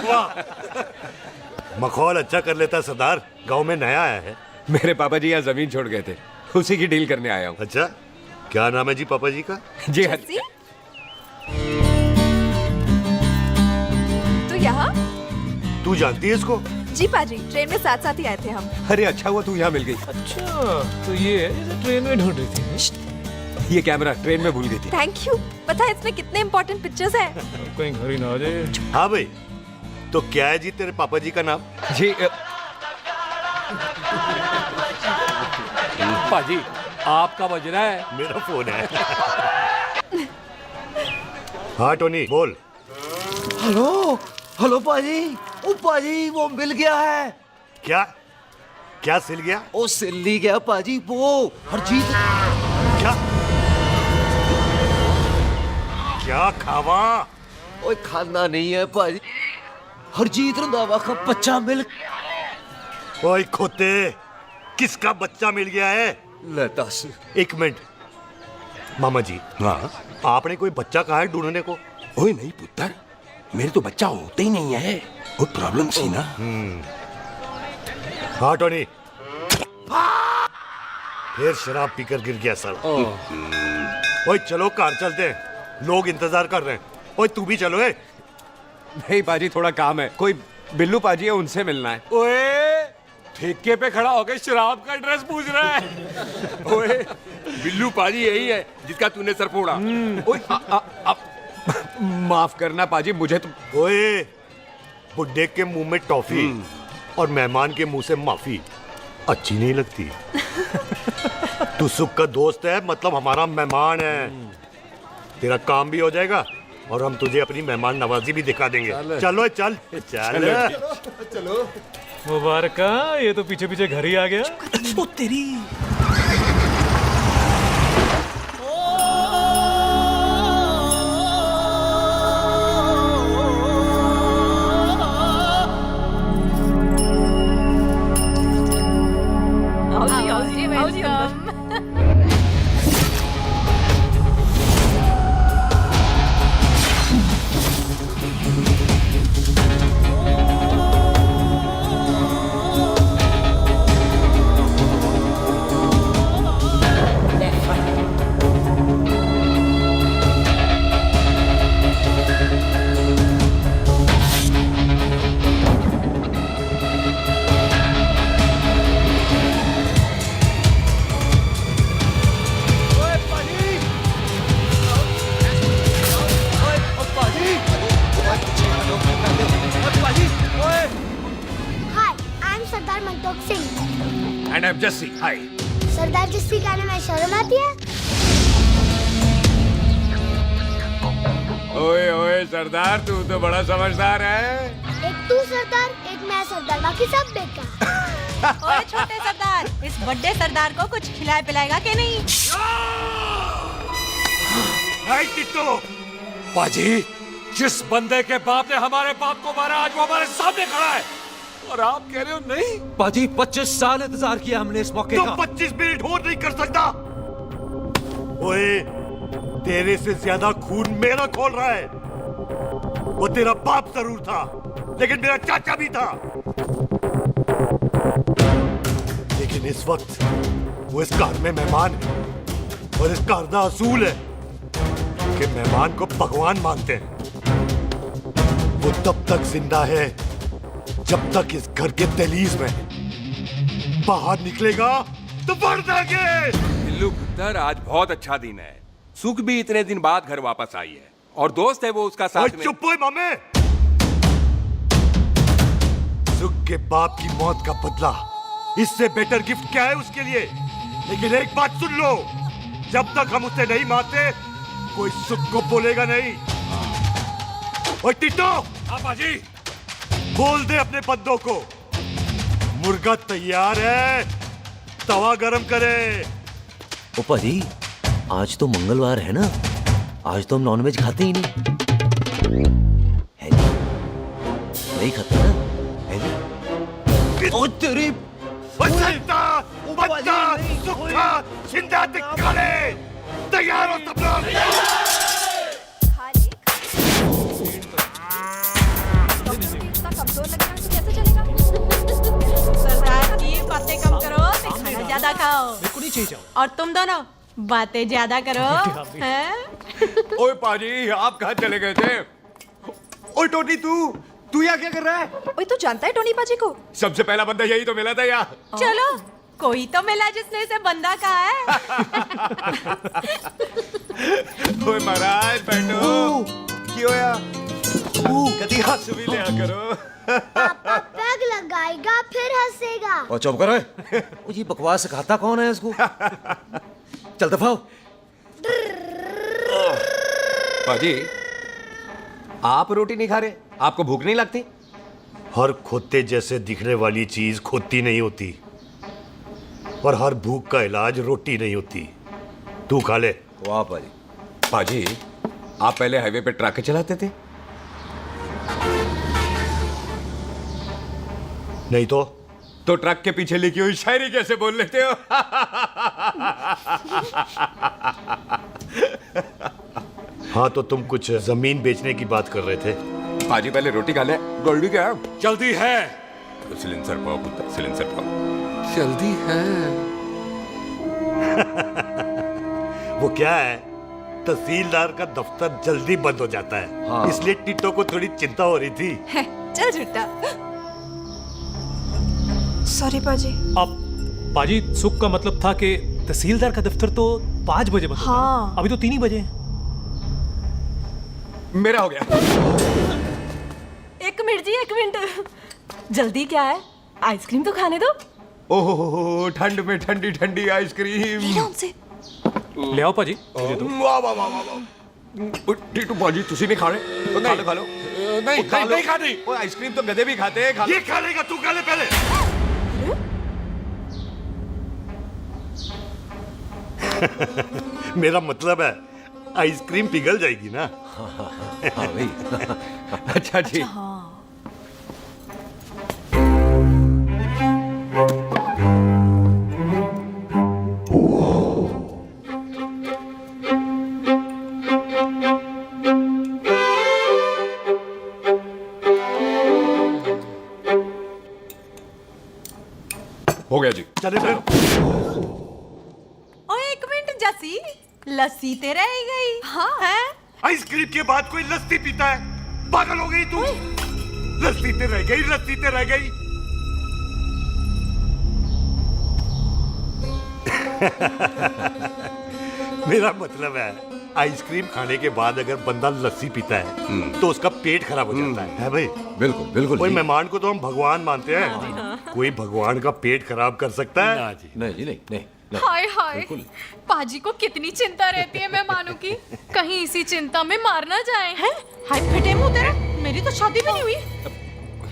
वाह, मखौल अच्छा कर लेता सरदार। गांव में नया आया है। मेरे पापा जी यहाँ जमीन छोड़ गए थे, उसी की डील करने आया हूँ। अच्छा, क्या नाम है जी पापा जी का? जी तो यहाँ? तू जानती है इसको? जी पाजी, ट्रेन में साथ साथ ही आए थे हम। अरे अच्छा हुआ तू यहाँ मिल गई। अच्छा, तो ये है जैसे ट्रेन में ढूंढ रही थी। ये कैमरा ट्रेन में भूल गई थी। Thank you. पता है इसमें कितने इम्पोर्टेंट पिक्चर्स हैं। कहीं घर ही ना आ जाए। हाँ भाई, तो क्या है जी तेरे पापा जी का नाम? जी पाजी, आपका बज रहा है। मेरा फोन है। हाँ टोनी बोल। हेलो हेलो पाजी। ओ पाजी, वो मिल गया है। क्या क्या सिल गया? ओ सिल ली गया पाजी, वो हरजीत। क्या क्या खावा? ओए खाना नहीं है पाजी, हरजीत रंधावा का बच्चा मिल। ओए खोते, किसका बच्चा मिल गया है? ले दस। एक मिनट मामा जी। हाँ, आपने कोई बच्चा कहा है ढूंढने को? ओए नहीं पुत्र, मेरे तो बच्चा होते ही नहीं है। वो प्रॉब्लम सी ना। हाँ टोनी, फिर शराब पीकर गिर गया साला। ओए चलो कार चलते हैं, लोग इंतजार कर रहे हैं। ओए तू भी चलो। है नहीं पाजी, थोड़ा काम है। कोई बिल्लू पाजी है, उनसे मिलना है। ओए, ठेके पे खड़ा होकर शराब का एड्रेस पूछ रहा है। ओए, बिल्लू पाजी यही है जिसका तूने सर फोड़ा। ओए माफ करना पाजी, मुझे तो। ओए, बुड्ढे के मुंह में टॉफी और मेहमान के मुंह से माफी अच्छी नहीं लगती। तू सुख का दोस्त है, मतलब हमारा मेहमान है। तेरा काम भी हो जाएगा और हम तुझे अपनी मेहमान नवाजी भी दिखा देंगे। चलो चल चल चलो। मुबारका, ये तो पीछे पीछे घर ही आ गया। ओ तेरी। And I'm Jesse. Hi. सरदार जस्सी कहने में शर्म आती है? ओए ओए सरदार, तू तो बड़ा समझदार है। एक तू सरदार, एक मैं सरदार, बाकी सब बेकार। ओए छोटे सरदार, इस बड़े सरदार को कुछ खिलाए पिलाएगा कि नहीं? टिट्टो। पाजी, जिस बंदे के बाप ने हमारे बाप को मारा, आज वो हमारे सामने खड़ा है और आप कह रहे हो नहीं? पाजी, 25 साल इंतजार किया हमने इस मौके का। 25 मिनट और नहीं कर सकता। ओए, तेरे से ज्यादा खून मेरा खोल रहा है। वो तेरा बाप जरूर था, लेकिन मेरा चाचा भी था। लेकिन इस वक्त वो इस कार में मेहमान है और इस कार का असूल है कि मेहमान को भगवान मानते हैं। वो तब तक जिंदा है जब तक इस घर के दहलीज में। बाहर निकलेगा तो बढ़ जाएंगे। बिल्लू पुत्र, आज बहुत अच्छा दिन है। सुख भी इतने दिन बाद घर वापस आई है और दोस्त है वो उसका साथ में। चुप हो मामे। सुख के बाप की मौत का बदला, इससे बेटर गिफ्ट क्या है उसके लिए? लेकिन एक बात सुन लो, जब तक हम उसे नहीं मारते कोई सुख को बोलेगा नहीं। ओए टिट्टो। हाँ पाजी। बोल दे अपने बंदों को मुर्गा तैयार है, तवा गरम करे। ओ पाजी, आज तो मंगलवार है ना, आज तो हम नॉनवेज खाते ही नहीं है जी? नहीं खाते ना, है जी? ओ तेरी बसंता बत्ता सुखा जिंदा दिखाले तैयार हो सब लोग कमजोर लगता है तो कैसे चलेगा? सरदार जी बातें कम करो, खाना ज्यादा खाओ। मेरे को नहीं चाहिए। और तुम दोनों बातें ज्यादा करो, हैं? ओए पाजी, आप कहाँ चले गए थे? ओए टोनी, तू यहाँ क्या कर रहा है? ओए तू जानता है टोनी पाजी को? सबसे पहला बंदा यही तो मिला था यहाँ। चलो कोई तो मिला जिसने इसे बंदा कहा है। ओए महाराज बैठो। क्यों यार? कभी हंस भी लिया करो। पापा पैग लगाएगा फिर हंसेगा। और चुप करो। ये बकवास सिखाता कौन है इसको? चल दफाओ। पाजी, आप रोटी नहीं खा रहे? आपको भूख नहीं लगती? हर खोते जैसे दिखने वाली चीज खोती नहीं होती और हर भूख का इलाज रोटी नहीं होती। तू खा ले। वाह पाजी। पाजी, आप पहले हाईवे पे ट्रक चलाते थे? नहीं तो ट्रक के पीछे लिखी हुई शायरी कैसे बोल लेते हो? हाँ, तो तुम कुछ जमीन बेचने की बात कर रहे थे। पाजी पहले रोटी खा ले। गोल्डी क्या? जल्दी है। सिलेंसर पाओ पुत्र, सिलेंसर पाओ। जल्दी है। वो क्या है, तहसीलदार का दफ्तर जल्दी बंद हो जाता है। हाँ। इसलिए टिट्टो को थोड़ी चिंता हो रही थी। चल झूठा। सॉरी पाजी। अब पाजी, सुख का मतलब था कि तहसीलदार का दफ्तर तो 5 बजे बंद होता है। हाँ। अभी तो 3 ही बजे हैं। मेरा हो गया। 1 मिनट जी, 1 मिनट। जल्दी क्या है? आइसक्रीम तो खाने दो। ओह, ठंड में ठंडी ठंडी आइसक्रीम। ले आओ पाजी। वाह वाह वाह वाह। टीटू पाजी, तुसी नहीं खा रहे? खा लो खा लो। नहीं खानी। वो आइसक्रीम तो गधे भी खाते हैं। ये खा लेगा, तू खा ले पहले। मेरा मतलब है आइसक्रीम पिघल जाएगी ना। हाँ भाई। अच्छा जी। हो गया जी। चले फिर। ओ 1 मिनट जसी, लस्सी ते रह गई। हाँ है? आइसक्रीम के बाद कोई लस्सी पीता है? पागल हो गई तू? लस्सी ते रह गई, लस्सी ते रह गई। मेरा मतलब है आइसक्रीम खाने के बाद अगर बंदा लस्सी पीता है तो उसका पेट खराब हो जाता है भाई? बिल्कुल बिल्कुल। कोई मेहमान को तो हम भगवान मानते हैं, कोई भगवान का पेट खराब कर सकता है? नहीं जी, नहीं। हाय हाय, पाजी को कितनी चिंता रहती है मेहमानों की। कहीं इसी चिंता में मार ना जाए। हैं? हाय फिटे मुंह तेरा, मेरी तो शादी भी नहीं हुई।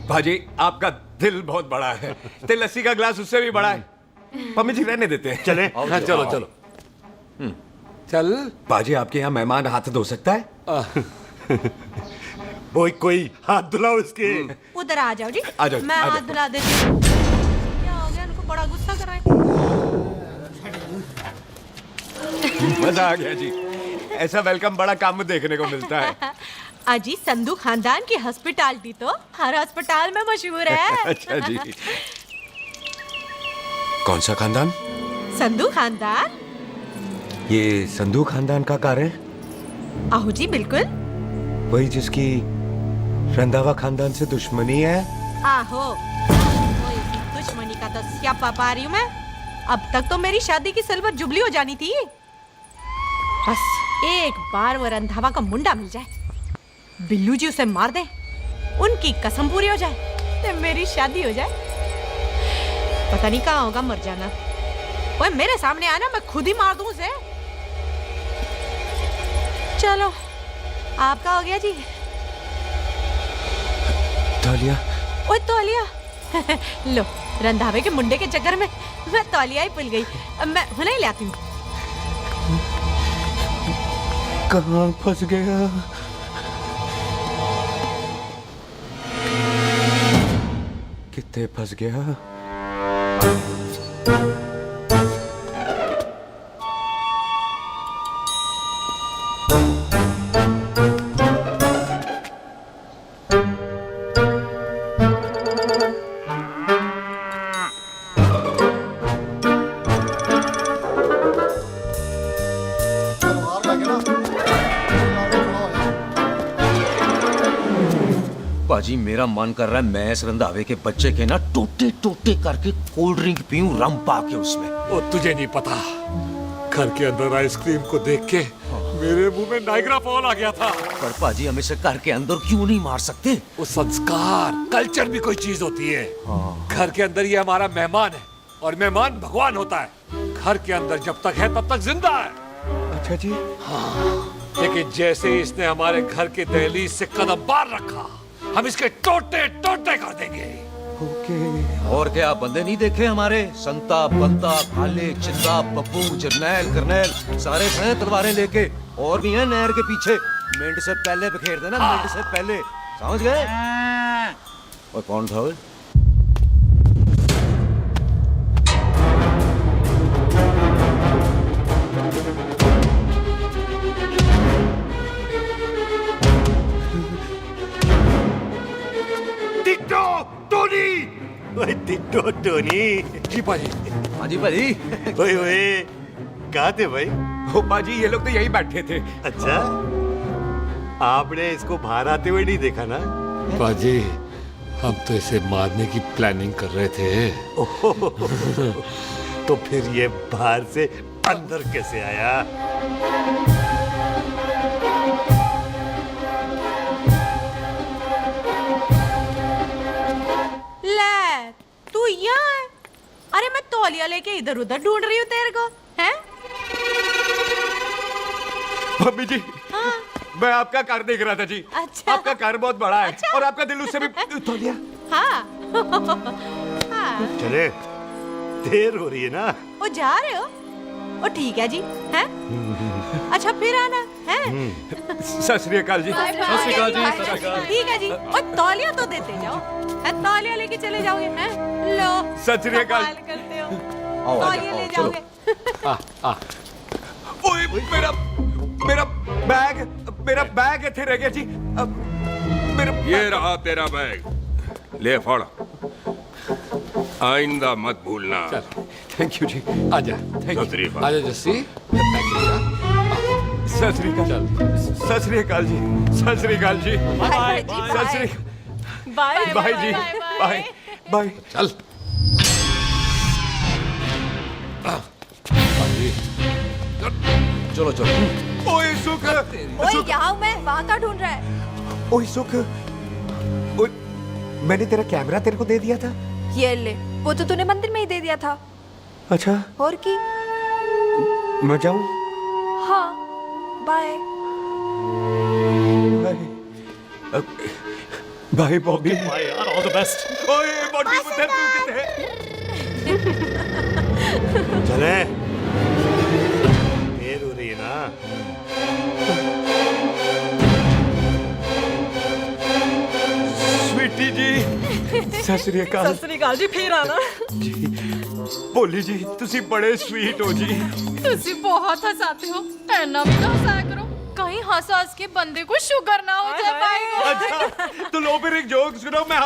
भाजी, आपका दिल बहुत बड़ा है। ते लस्सी का ग्लास उससे भी बड़ा है। मम्मी जी रहने देते हैं। चले। हाँ, चलो चलो। चल। बाजी, आपके यहाँ मेहमान हाथ धो सकता है? कोई हाथ धुलाओ इसके। उधर आ जाओ जी। आ जाओ, मैं आ हाथ जाओ। धुला देती हूँ। क्या हो गया, उनको बड़ा गुस्सा कर रहे हैं। मजा आ गया जी। ऐसा वेलकम बड़ा काम में देखने को मिलता है। अजी, संधू खानदान की हॉस्पिटैलिटी तो हर अस्पताल में मशहूर है। अच्छा जी। कौन सा खानदान? संधू खानदान। ये संधू खानदान का कार है? आहो जी, बिल्कुल वही जिसकी रंधावा खानदान से दुश्मनी है। आहो, वो इसी दुश्मनी का तो स्यापा पा रही हूँ मैं। अब तक तो मेरी शादी की सिल्वर जुबली हो जानी थी। बस एक बार वो रंधावा का मुंडा मिल जाए, बिल्लू जी उसे मार दे, उनकी कसम पूरी हो जाए, तो मेरी शादी हो जाए। पता नहीं कहाँ होगा मर जाना। वो मेरे सामने आना, मैं खुद ही मार दूं उसे। चलो, आपका हो गया जी। तौलिया। ओए तौलिया। लो, रंधावे के मुंडे के चक्कर में मैं तौलिया ही भूल गई। मैं हुने ही लाती हूँ। कहाँ फंस गया? कितने फंस गया? पाजी मेरा मन कर रहा है मैं इस रंधावे के बच्चे के ना टोटे टोटे करके कोल्ड ड्रिंक पीऊं रम पा के उसमें। वो तुझे नहीं पता, घर के अंदर आइसक्रीम को देख के मेरे मुंह में नाइग्रा फॉल आ गया था। पर पाजी हम इसे घर के अंदर क्यों नहीं मार सकते? वो संस्कार कल्चर भी कोई चीज होती है। घर के अंदर ये हमारा मेहमान है और मेहमान भगवान होता है। घर के अंदर जब तक है तब तक जिंदा है। अच्छा जी। हाँ, लेकिन जैसे ही इसने हमारे घर के दहलीज से कदम बाहर रखा हम इसके टोटे टोटे कर देंगे। और क्या आप बंदे नहीं देखे हमारे? संता बंता खालिक चिंदा बब्बू जरनैल करनैल सारे खड़े तलवारें लेके, और भी हैं नहर के पीछे। मिनट से पहले बिखेर देना, मिनट से पहले, समझ गए? और कौन था वो? Ditto Tony. जी पाजी। हाँ जी पाजी। ओए ओए, कहाँ थे भाई? ओ पाजी ये लोग तो यही बैठे थे। अच्छा, आपने इसको बाहर आते हुए नहीं देखा ना? पाजी हम तो इसे मारने की प्लानिंग कर रहे थे। तो फिर ये बाहर से अंदर कैसे आया? तू यहाँ है? अरे मैं तौलिया लेके इधर उधर ढूंढ रही हूँ तेरे को, हैं? मम्मी जी। हाँ? मैं आपका कार देख रहा था जी। अच्छा। आपका कार बहुत बड़ा है। अच्छा। और आपका दिल उससे भी तौलिया। हाँ। हाँ। चले, देर हो रही है ना? वो जा रहे हो? वो ठीक है जी, हैं? अच्छा फिर आना, हैं? सत श्री अकाल जी। सत श्री अकाल जी। ठीक है जी। और तौलिया तो देते जाओ, है? तौलिया लेके चले जाओगे, हैं? लो। सत श्री अकाल। कमाल करते हो। तौलिया ले जाओगे। ओए मेरा बैग इथे रह गया जी। ये रहा तेरा बैग, ले फड़। आइंदा मत भूलना। थैंक यू जी। आजा। आजा जस्सी। सत श्री अकाल। सत श्री अकाल जी। सत श्री अकाल जी। सत श्री बाय बाय जी। Bye bye. चल। चलो चलो। ओए सुख। ओए यहाँ मैं, वहाँ का ढूंढ रहा है? ओए सुख, मैंने तेरा कैमरा तेरे को दे दिया था। ये ले, वो तो तूने मंदिर में ही दे दिया था। अच्छा। और की? मैं जाऊं? हाँ, बाय। बाय बॉबी। बाय यार, ऑल द बेस्ट। ओए बॉबी पुत्र तू किथे? चले, देर हो रही है ना? स्वीटी जी। सत श्री अकाल। सत श्री अकाल जी, फिर आना। भोली जी तुसी बड़े स्वीट हो जी। तुसी बहुत हंसाते हो, ऐना भी ना हंसाया करो, कहीं हंस हंस के बंदे को शुगर ना हो जाए पाएगा। अच्छा तो लो फिर एक जोक सुनो, मैं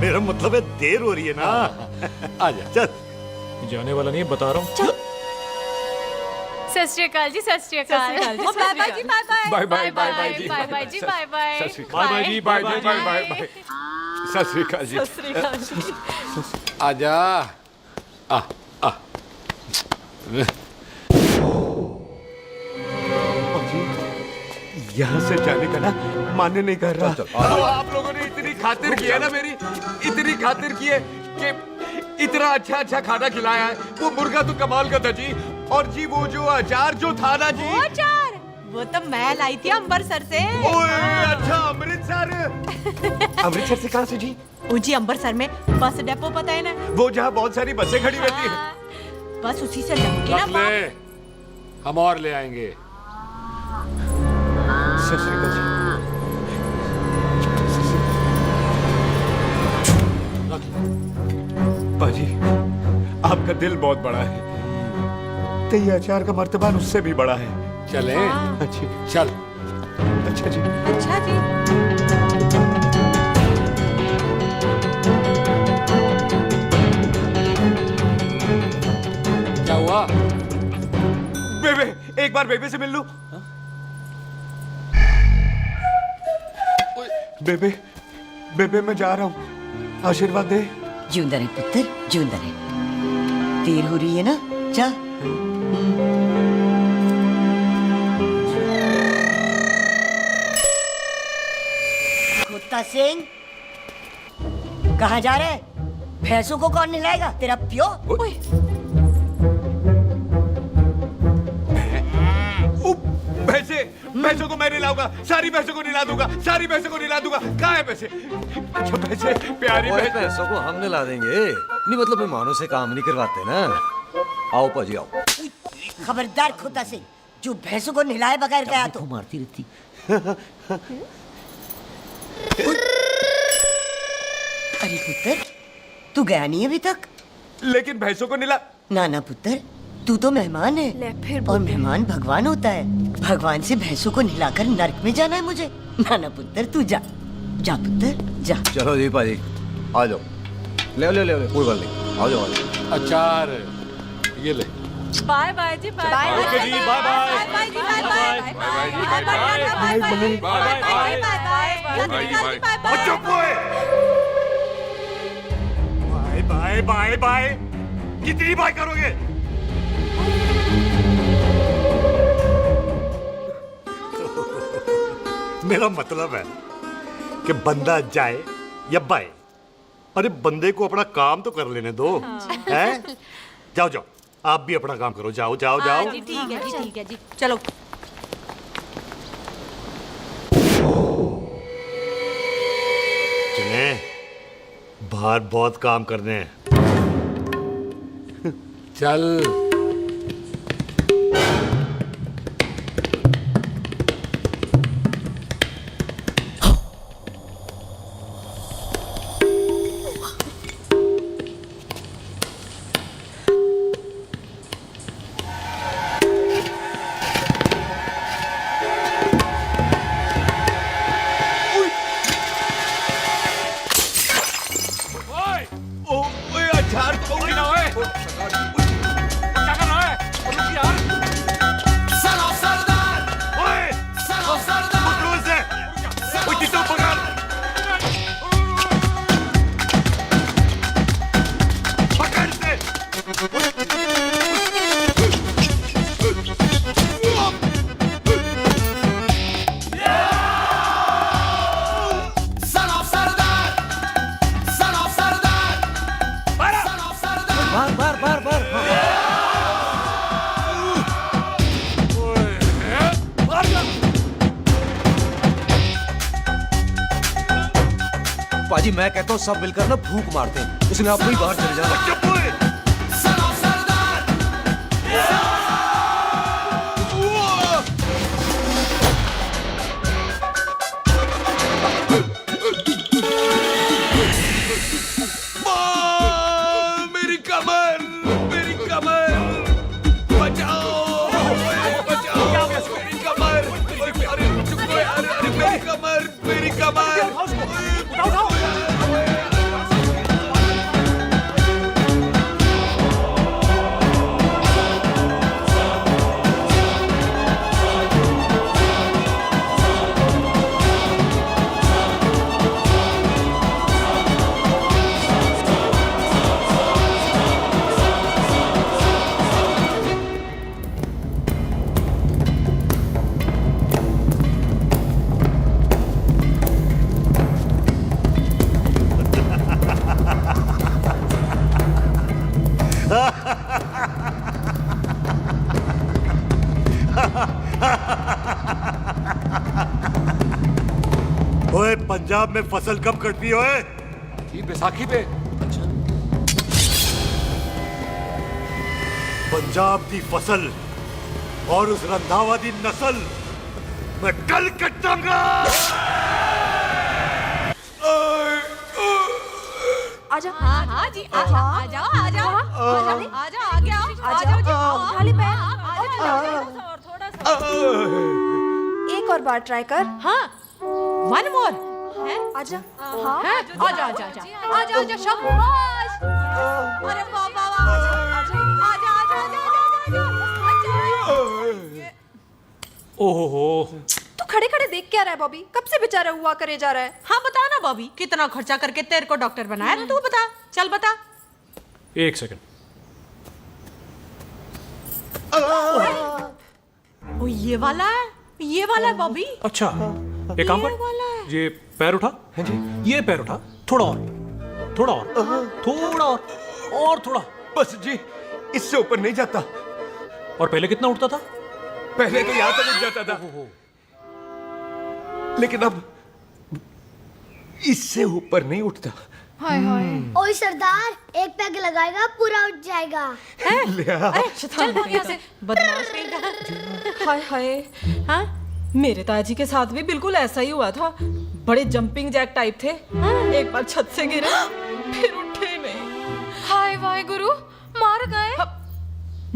मेरा मतलब है देर हो रही है ना? आजा। चल। जाने वाला नहीं है, बता रहा हूँ। सत श्री अकाल जी, सत श्री अकाल। बाय बाय जी, bye bye. Bye bye bye जी। बाय बाय जी, बाय बाय। बाय बाय जी, बाय बाय बाय बाय। सत श्री अकाल जी। सत श्री अकाल जी। आजा। यहाँ से जाने का ना मान्य नहीं कर रहा। तो आप लोगों ने इतनी खातिर की है ना मेरी, इतनी खातिर की है कि इतना अच्छा अच्छा खाना खिलाया है। वो मुर्गा तो कमाल का था जी। और जी वो जो अचार जो था ना जी, वो अचार वो तो मैं लाई थी अमृतसर से। ओए अच्छा अमृतसर। अमृतसर से कहाँ से जी? जी अमृतसर में बस डिपो पता है ना, वो जहाँ बहुत सारी बसें खड़ी रहती है। बस उसी से लगे ना ले, हम और ले आएंगे। सत श्री अकाल जी। पाजी, आपका दिल बहुत बड़ा है, तो ये अचार का मर्तबान उससे भी बड़ा है। चले? अच्छी चल। अच्छा जी। अच्छा जी। क्या हुआ? बेबे, एक बार बेबे से मिल लूं? बेबे, बेबे मैं जा रहा हूँ, आशीर्वाद दे। जिंदा रहे पुत्र, जिंदा रहे। देर हो रही है ना, जा। कुत्ता सिंह, कहाँ जा रहे? भैंसों को कौन नहलाएगा? तेरा प्यो? भैंसों को मैं नहलाऊंगा, सारी भैंसों को नहला दूंगा, सारी भैंसों को नहला दूंगा। कहाँ है पैसे? अच्छा पैसे, प्यारी पैसों को हम नहला देंगे, नहीं मतलब मेहमानों से काम नहीं करवाते ना। आओ पाजी आओ। खबरदार कुत्ता सिंह, जो भैंसों को नहलाए बगैर गया तो मारती रहती। अरे पुत्र, तू गया नहीं अभी तक? लेकिन भैंसों को नहला। ना ना पुत्र, तू तो मेहमान है और मेहमान भगवान होता है। भगवान से भैंसों को नहलाकर नरक में जाना है मुझे? ना ना पुत्र, तू जा, जा पुत्र जा। चलो जी पाजी, आ जाओ। ले ले ले कोई बात नहीं, आ जाओ। अचार ये ले। बाय बाय जी, बाय बाय ओके जी, बाय बाय। बाय जी, bye bye bye bye bye bye bye bye. कितनी बाय करोगे? मेरा मतलब है कि बंदा जाए या बाय, अरे बंदे को अपना काम तो कर लेने दो। हैं? जाओ जाओ, आप भी अपना काम करो, जाओ जाओ जाओ। जी ठीक है जी, ठीक है जी, चलो। चले, बाहर बहुत काम करने हैं। चल। पाजी मैं कहता हूँ सब मिलकर ना भूख मारते हैं, उसने आपको ही बाहर चले जाना। मेरी कमर, मेरी कमर, बचाओ, बचाओ, मेरी कमर, अरे चुप यार, अरे मेरी कमर, मेरी कमर। ओए पंजाब में फसल कब कटती है ओए? ये बैसाखी पे। पंजाब की फसल और उस रंधावा दी नस्ल मैं कल कटांगा। आजा। हाँ हाँ जी, आ जाओ आ जाओ आ जाओ आ जाओ आ जाओ आगे आओ आ जाओ जी, उठा ले पैर। और थोड़ा सा एक और बार ट्राई कर। हाँ, वन मोर है। आजा। हाँ आजा आजा आजा आजा आजा शाबाश। अरे वाह वाह वाह, आजा आजा आजा आजा। ओहो, तू खड़े खड़े देख क्या रहा है बॉबी? कब से बेचारा हुआ करे जा रहा है? हाँ बता ना बॉबी, कितना खर्चा करके तेरे को डॉक्टर बनाया ना, तू बता, चल बता। एक सेकंड। ओ ये वाला है बॉबी। अच्छा, एक काम ये वाला कर, है। ये पैर उठा। हाँ जी। ये पैर उठा, थोड़ा और, थोड़ा और, थोड़ा और थोड़ा। बस जी, इससे ऊपर नहीं जाता। और पहले कितना उठता था? पहले तो यहां तक उठ जाता था, लेकिन अब इससे ऊपर नहीं उठता। हाय हाय। ओए सरदार, एक पैग लगाएगा पूरा उठ जाएगा। चल भाग यहाँ से, बदमाश कहीं। हाय हाय। हाँ, मेरे ताजी के साथ भी बिल्कुल ऐसा ही हुआ था। बड़े जंपिंग जैक टाइप थे। एक बार छत से गिरे, फिर उठे नहीं। हाय वाहे गुरु, मार गए?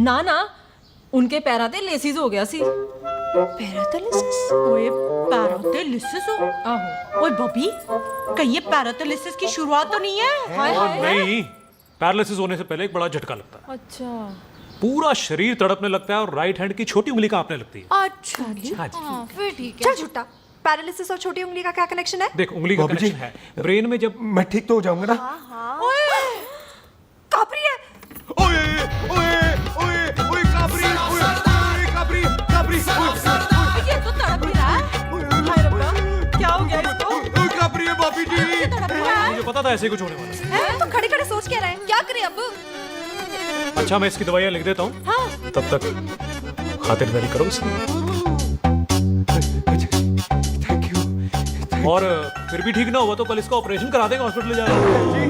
ना ना, उनके पैरा ते लेसिस हो गया सी। पैरालिसिस? ओए पैरालिसिस हो? आहो। ओए बॉबी, कहीं ये पैरालिसिस की शुरुआत तो नहीं है? हाय हाय। नहीं, पैरालिसिस होने से पहले एक बड़ा झटका लगता है। अच्छा। पूरा शरीर तड़पने लगता है और राइट हैंड की छोटी उंगली कांपने लगती है। अच्छा जी। हाँ जी। हाँ, फिर ठीक है। चल झूठा, पैरालिसिस और छोटी उंगली का क्या कनेक्शन है? देख, उंगली का कनेक्शन है ब्रेन में। जब मैं ठीक तो हो जाऊंगा ना? ओए, कापरी है। ओए ओए ओए ओए काबरी, ओए काबरी काबरी, ये तो तड़प ही रहा है। हाय रब्बा, क्या हो गया इसको? ओए काबरी है बापी जी। मुझे पता था ऐसे कुछ होने वाला है। तो खड़े खड़े सोच क्या रहे हैं? क्या करें अब? अच्छा, मैं इसकी दवाइयाँ लिख देता हूँ। हाँ। तब तक खातिरदारी करो इसकी। Thank you. और फिर भी ठीक ना हुआ तो कल इसका ऑपरेशन करा देंगे, हॉस्पिटल ले जाएंगे।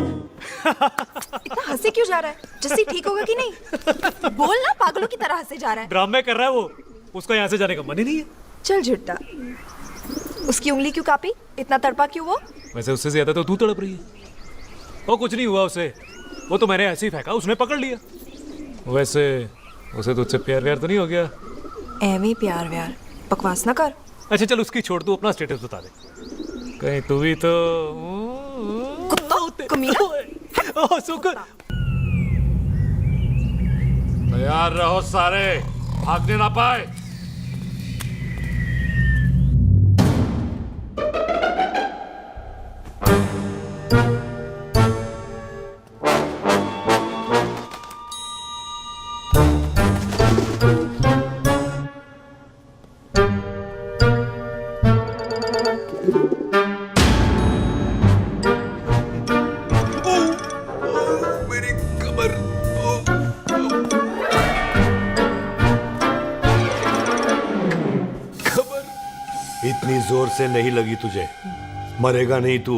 इतना हंसे क्यों जा रहा है? जस्सी ठीक होगा कि नहीं? बोल ना, पागलों की तरह हंसे जा रहा है। ड्रामे कर रहा है वो, उसका यहाँ से जाने का मन ही नहीं है। चल झुट्टा, उसकी उंगली क्यों कापी? इतना तड़पा क्यों वो? वैसे उससे ज्यादा तो तू तड़प रही है। वो कुछ नहीं हुआ उसे, वो तो मैंने ऐसे ही फेंका, उसने पकड़ लिया। वैसे उसे तुझसे प्यार व्यार तो नहीं हो गया? एਵੇਂ प्यार व्यार बकवास ना कर। अच्छा चल, उसकी छोड़, तू अपना स्टेटस बता दे। कहीं तू भी तो तैयार रहो सारे, भागने ना पाए। इतनी जोर से नहीं लगी तुझे, मरेगा नहीं तू।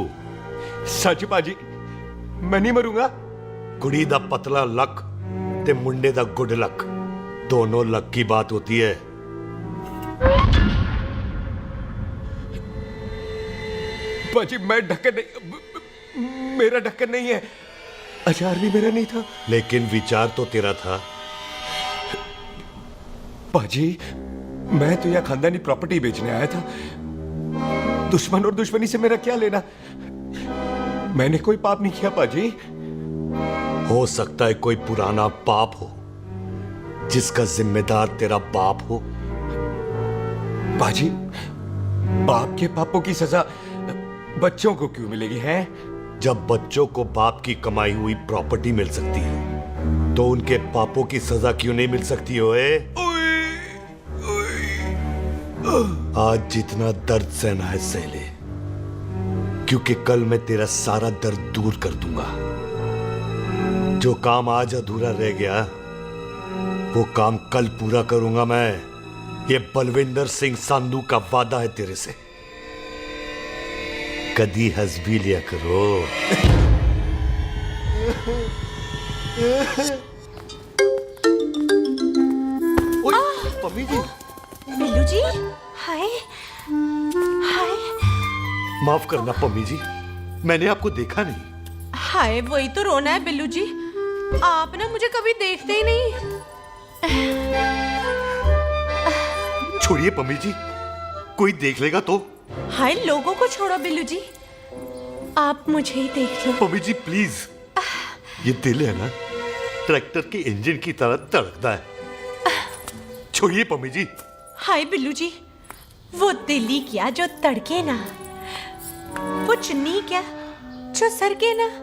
सच बाजी, मैं नहीं मरूंगा। कुड़ी दा पतला लक ते मुंडे दा गुड लक, दोनों लक की बात होती है। बाजी मैं ढक्कन नहीं, मेरा ढक्कन नहीं है। अचार भी मेरा नहीं था। लेकिन विचार तो तेरा था। बाजी, मैं तो यह खानदानी प्रॉपर्टी बेचने आया था। दुश्मन और दुश्मनी से मेरा क्या लेना? मैंने कोई पाप नहीं किया बाजी। हो सकता है कोई पुराना पाप हो जिसका जिम्मेदार तेरा बाप हो। बाजी, बाप के पापों की सजा बच्चों को क्यों मिलेगी है? जब बच्चों को बाप की कमाई हुई प्रॉपर्टी मिल सकती है तो उनके पापों की सजा क्यों नहीं मिल सकती? ओए आज जितना दर्द सहना है सह ले, क्योंकि कल मैं तेरा सारा दर्द दूर कर दूंगा। जो काम आज अधूरा रह गया वो काम कल पूरा करूंगा मैं। ये बलविंदर सिंह संधू का वादा है तेरे से। कदी हंस भी लिया करो। मम्मी जी। बिल्लू जी, हाय हाय। माफ करना पम्मी जी, मैंने आपको देखा नहीं। हाय वही तो रोना है बिल्लू जी, आप ना मुझे कभी देखते ही नहीं। छोड़िए पम्मी जी, कोई देख लेगा तो। हाय लोगों को छोड़ो बिल्लू जी, आप मुझे ही देख लो। पम्मी जी प्लीज, ये दिल है ना ट्रैक्टर के इंजन की तरह धड़कता है। छोड़िए पम्मी जी। हाय बिल्लू जी, वो दिल्ली क्या जो तड़के ना, वो चुन्नी क्या जो सरके ना,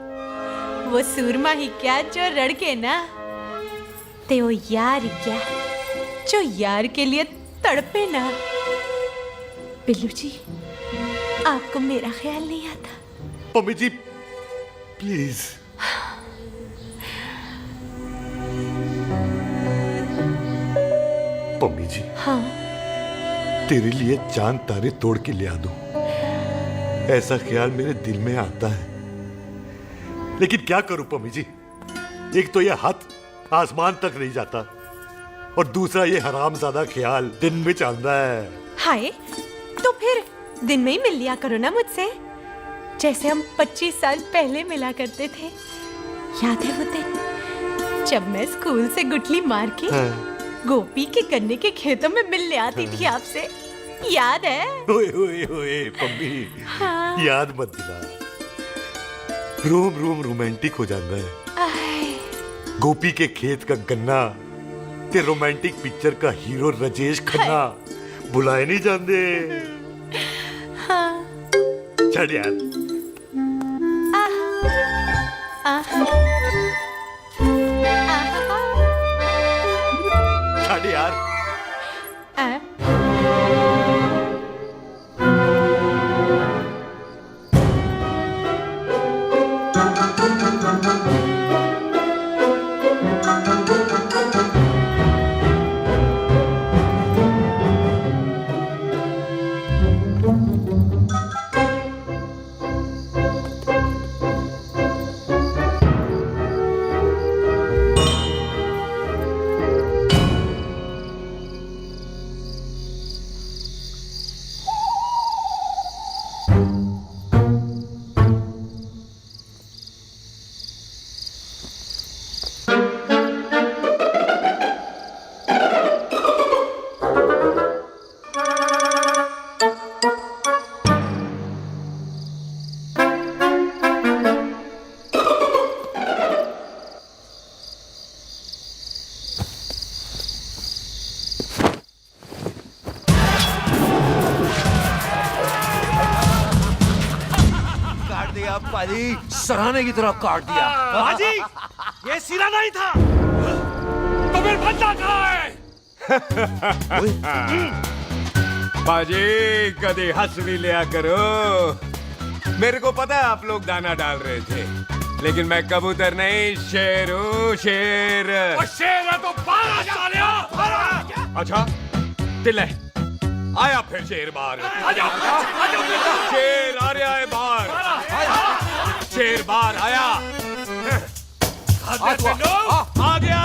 वो सूरमा ही क्या जो रड़के ना, ते वो यार क्या जो यार के लिए तड़पे ना। बिल्लू जी आपको मेरा ख्याल नहीं आता? पम्मी जी प्लीज। पम्मी जी हाँ तेरे लिए चांद तारे तोड़ के ले आ दूं, ऐसा ख्याल मेरे दिल में आता है, लेकिन क्या करूं पम्मी जी। एक तो ये हाथ आसमान तक नहीं जाता और दूसरा ये हरामजादा ख्याल दिन में चलता है। हाय तो फिर दिन में ही मिल लिया करो ना मुझसे, जैसे हम 25 साल पहले मिला करते थे। याद है वो दिन जब मैं स्कूल से गुठली मार के गोपी के गन्ने के खेतों में मिलने आती थी आपसे, याद है? ओए ओए ओए पम्मी, हाँ। याद मत दिला, रोम रोम रोमांटिक हो जाता है। गोपी के खेत का गन्ना ते रोमांटिक पिक्चर का हीरो राजेश खन्ना बुलाए नहीं जाते। हाँ। छड़ यार। छड़ यार। सराहने की तरह काट दिया। बाजी, ये सिरा नहीं था। तो फिर बंदा कहाँ है? बाजी कभी हंस भी लिया करो। मेरे को पता है आप लोग दाना डाल रहे थे, लेकिन मैं कबूतर नहीं शेर हूँ, शेर। और शेर है तो बाहर आ जा। अच्छा दिल है, आया फिर शेर बाहर। आजा, शेर आ रहा है बाहर, शेर बाहर आया। आ गया।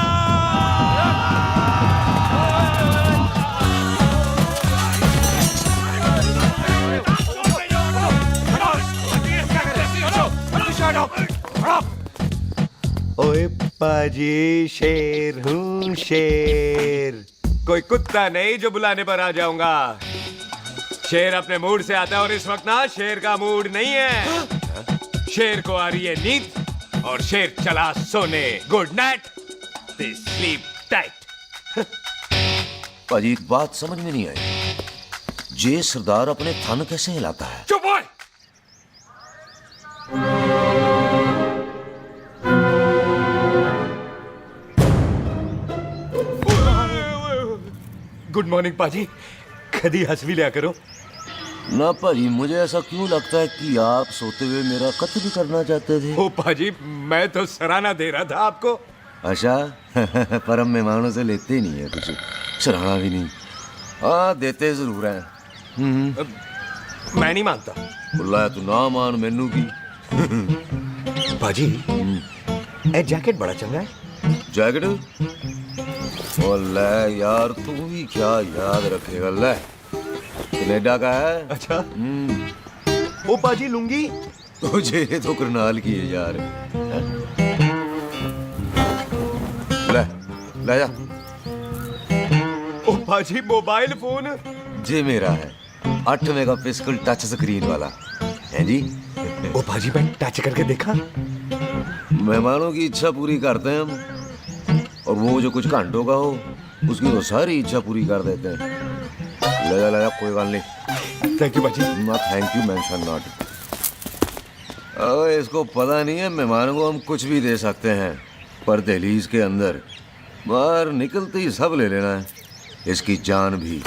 ओए पाजी शेर हूँ शेर। कोई कुत्ता नहीं जो बुलाने पर आ जाऊंगा। शेर अपने मूड से आता है और इस वक्त ना शेर का मूड नहीं है। शेर को आ रही है नींद और शेर चला सोने। Good night, sleep tight. पाजी एक बात समझ में नहीं आई, जे सरदार अपने थन कैसे हिलाता है? चुप हो। गुड मॉर्निंग पाजी, कभी हंस भी लिया करो। ना पाजी, मुझे ऐसा क्यों लगता है कि आप सोते हुए मेरा कत्ल भी करना चाहते थे? ओ पाजी, मैं तो सराहना दे रहा था आपको। अच्छा पर हम मेहमानों से लेते ही नहीं है कुछ, सराहना भी नहीं। हाँ देते जरूर हैं। मैं नहीं मानता। बुलाया तू ना मान मैनू की। पाजी ए जैकेट बड़ा चंगा है। जैकेट? ओ ले यार, तू भी क्या याद रखेगा। ले कनेडा का है। अच्छा। ओ पाजी लुंगी तुझे तो करनाल की है यार। हैं? ले ले जा। ओ पाजी मोबाइल फोन जी मेरा है 8 मेगापिक्सल टच स्क्रीन वाला है जी। ओ पाजी मैंने टच करके देखा। मेहमानों की इच्छा पूरी करते हैं हम, और वो जो कुछ घंटों का हो उसकी तो सारी इच्छा पूरी कर देते हैं। ले जा कोई बात नहीं। थैंक यू पाजी। ना थैंक यू मेंशन नॉट। अरे इसको पता नहीं है मेहमानों को हम कुछ भी दे सकते हैं, पर दहलीज के अंदर बाहर निकलते ही सब ले लेना है, इसकी जान भी।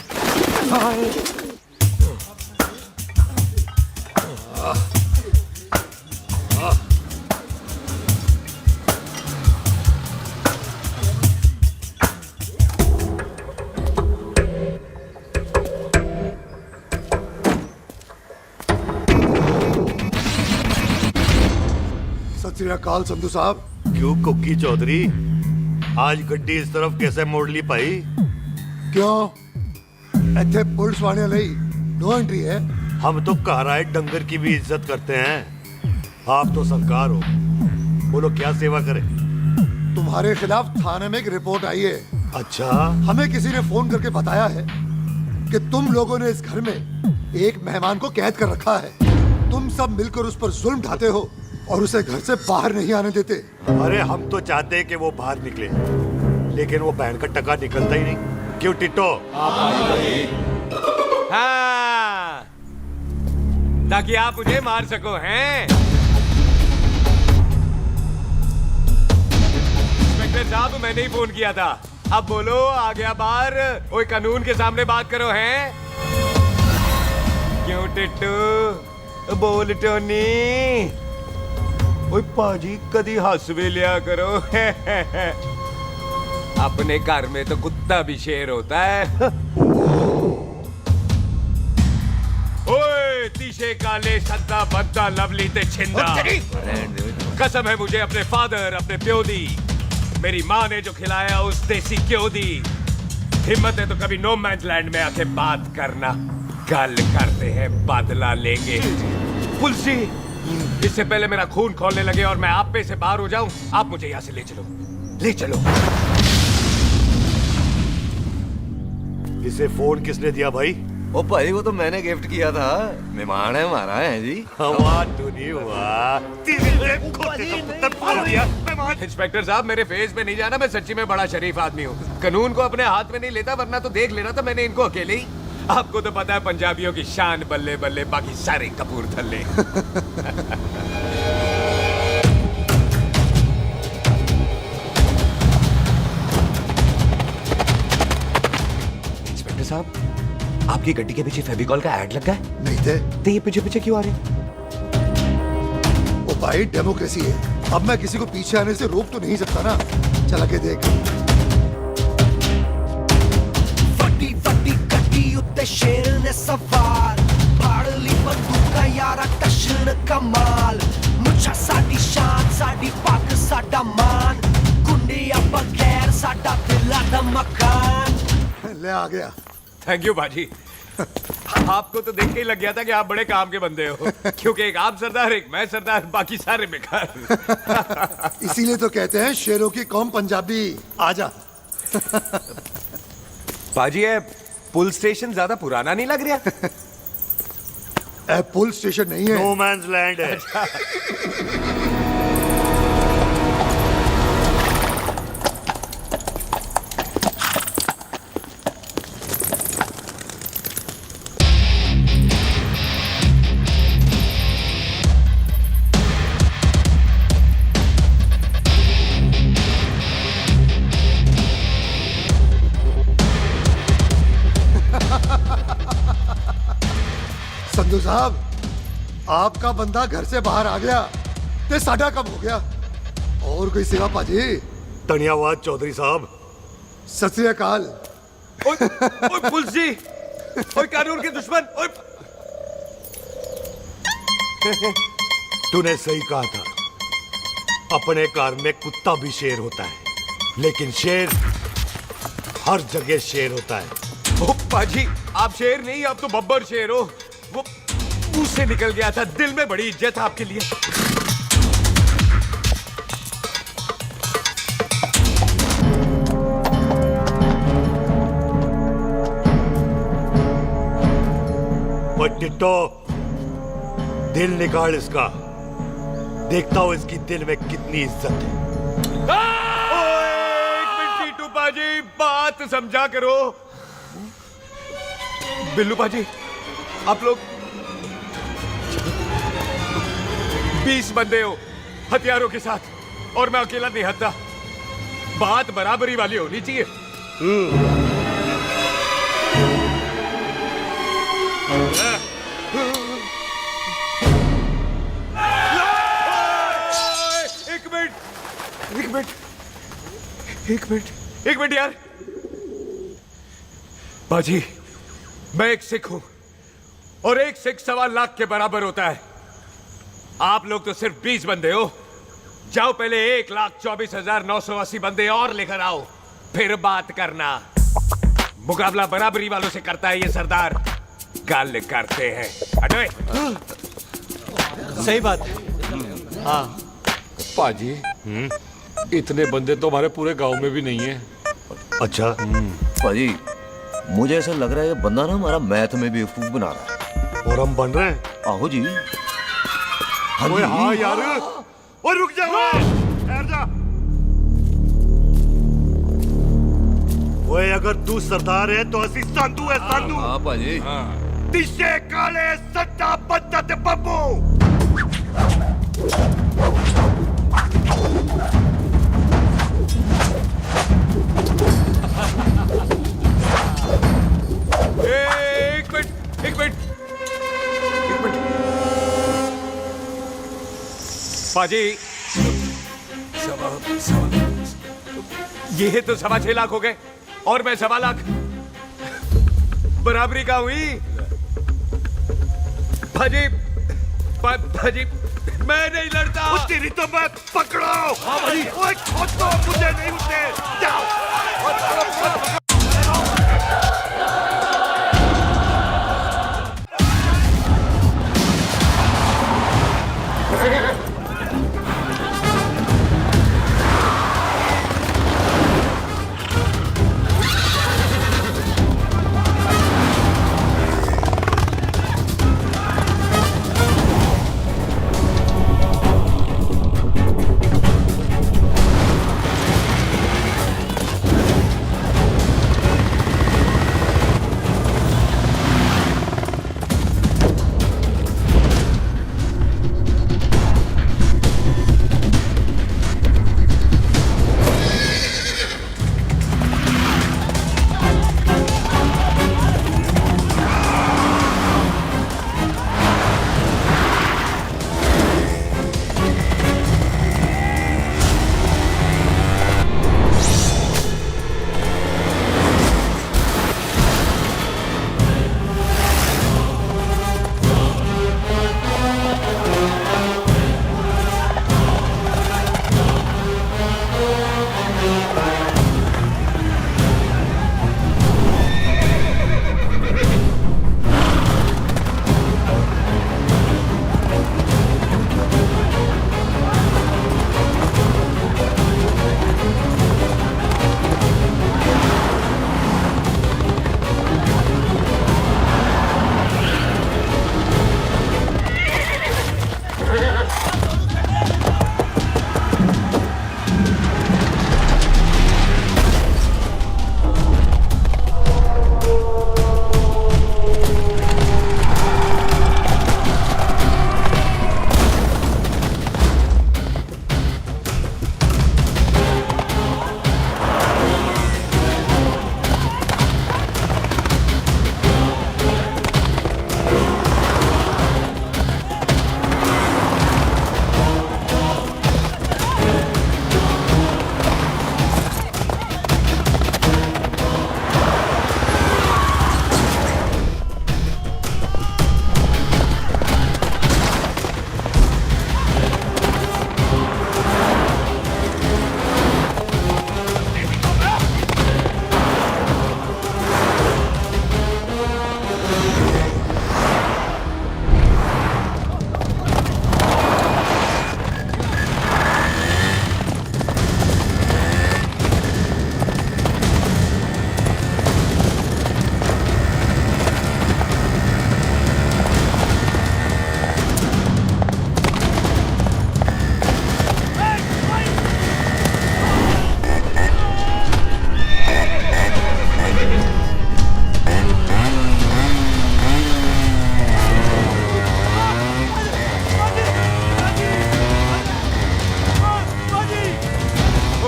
सत श्री अकाल संधू साहब। क्यों कुक्की चौधरी, आज गड्डी इस तरफ कैसे मोड़ ली पाई? क्यों इतने पुलिस वाले नहीं नो एंट्री है? हम तो कहराए डंगर की भी इज्जत करते हैं। आप तो सरकार हो, बोलो क्या सेवा करें? तुम्हारे खिलाफ थाने में एक रिपोर्ट आई है। अच्छा, हमें किसी ने फोन करके बताया है कि तुम लोगों ने इस घर में एक मेहमान को कैद कर रखा है। तुम सब मिलकर उस पर जुल्म ढाते हो और उसे घर से बाहर नहीं आने देते। अरे हम तो चाहते हैं कि वो बाहर निकले, लेकिन वो बहन का टका निकलता ही नहीं। क्यों टिट्टो? हाँ, ताकि आप मुझे मार सको हैं। इंस्पेक्टर साहब मैंने ही फोन किया था। अब बोलो आ गया बाहर। ओए कानून के सामने बात करो हैं। क्यों टिट्टू बोल टोनी। ओए पाजी कदी हंस भी लिया करो। अपने घर में तो कुत्ता भी शेर होता है। ओए तीशे काले सद्दा बद्दा लवली ते छिंदा, कसम है मुझे अपने फादर अपने प्यो दी, मेरी माँ ने जो खिलाया उस देसी क्यों दी। हिम्मत है तो कभी नो मैंस लैंड में आके बात करना। कल करते हैं बदला लेंगे। पुलसी इससे पहले मेरा खून खोलने लगे और मैं आप पे से बाहर हो जाऊं, आप मुझे यहाँ से ले चलो, ले चलो। इसे फोन किसने दिया भाई? ओ भाई वो तो मैंने गिफ्ट किया था, मेहमान है हमारा है जी। वाह टूनी वाह, इंस्पेक्टर साहब मेरे फेस पे नहीं जाना, मैं सच्ची में बड़ा शरीफ आदमी हूँ। कानून को अपने हाथ में नहीं लेता, वरना तो देख लेना था मैंने इनको अकेले ही। आपको तो पता है पंजाबियों की शान बल्ले बल्ले, बाकी सारे कपूरथले। इंस्पेक्टर साहब आपकी गड्डी के पीछे फेविकॉल का ऐड लगा है? नहीं थे। तो ये पीछे पीछे क्यों आ रहे? ओ भाई डेमोक्रेसी है, अब मैं किसी को पीछे आने से रोक तो नहीं सकता ना। चला के देख। फटी फटी कटी उत्ते शेर ने सवार, फाड़ ली बंदूका यारा टशन कमाल। मुझा साडी शान साडी पग साडा मान, गुंडिया बगैर साडा दिला दा मकान। ले आ गया। थैंक यू बाजी। आपको तो देख के ही लग गया था कि आप बड़े काम के बंदे हो, क्योंकि एक आप सरदार एक मैं सरदार, बाकी सारे बेकार। इसीलिए तो कहते हैं शेरों की कौम पंजाबी। आजा। बाजी ये पुल स्टेशन ज्यादा पुराना नहीं लग रहा? पुल स्टेशन नहीं है, नो मैंस लैंड है। संधू साहब आपका बंदा घर से बाहर आ गया ते साडा कब हो गया। और कोई सेवा पाजी? धन्यवाद चौधरी साहब। सत श्री अकाल। ओए पुलिस, ओए कानून के दुश्मन, ओए। तूने सही कहा था, अपने घर में कुत्ता भी शेर होता है, लेकिन शेर हर जगह शेर होता है। ओ पाजी आप शेर नहीं, आप तो बब्बर शेर हो। वो मुंह से निकल गया था, दिल में बड़ी इज्जत आपके लिए। ओए टिट्टो, दिल निकाल इसका, देखता हूं इसकी दिल में कितनी इज्जत है। एक मिनट टीटू पाजी, बात समझा करो। बिल्लू पाजी, आप लोग 20 बंदे हो हथियारों के साथ, और मैं अकेला निहत्था। बात बराबरी वाली होनी चाहिए। एक मिनट यार। बाजी, मैं एक सिख हूं, और एक सिख 1.25 लाख के बराबर होता है। आप लोग तो सिर्फ 20 बंदे हो। जाओ पहले 1,24,980 बंदे और लेकर आओ, फिर बात करना। मुकाबला बराबरी वालों से करता है ये सरदार, गाल करते हैं। हटोए। सही बात है। हाँ पाजी, इतने बंदे तो हमारे पूरे गांव में भी नहीं है। अच्छा पाजी, मुझे ऐसा लग रहा है ये बंदा ना हमारा मैथ में बेवकूफ बना रहा है। और हम बन रहे हैं? आहो जी। ओए हाँ यार, और रुक जा, ठहर जा। ओए अगर तू सरदार है तो असी संधू है, संधू। हाँ पाजी। दिशे काले सट्टा बद्दत बब्बू। एक मिनट। पाजी, ये तो 6.25 लाख हो गए, और मैं 1.25 लाख। बराबरी का हुई। भाजी, भाजी, मैं नहीं लड़ता। तेरी तो मैं पकड़ो। हाँ भाई। ओए खुद तो मुझे नहीं उठते। जाओ।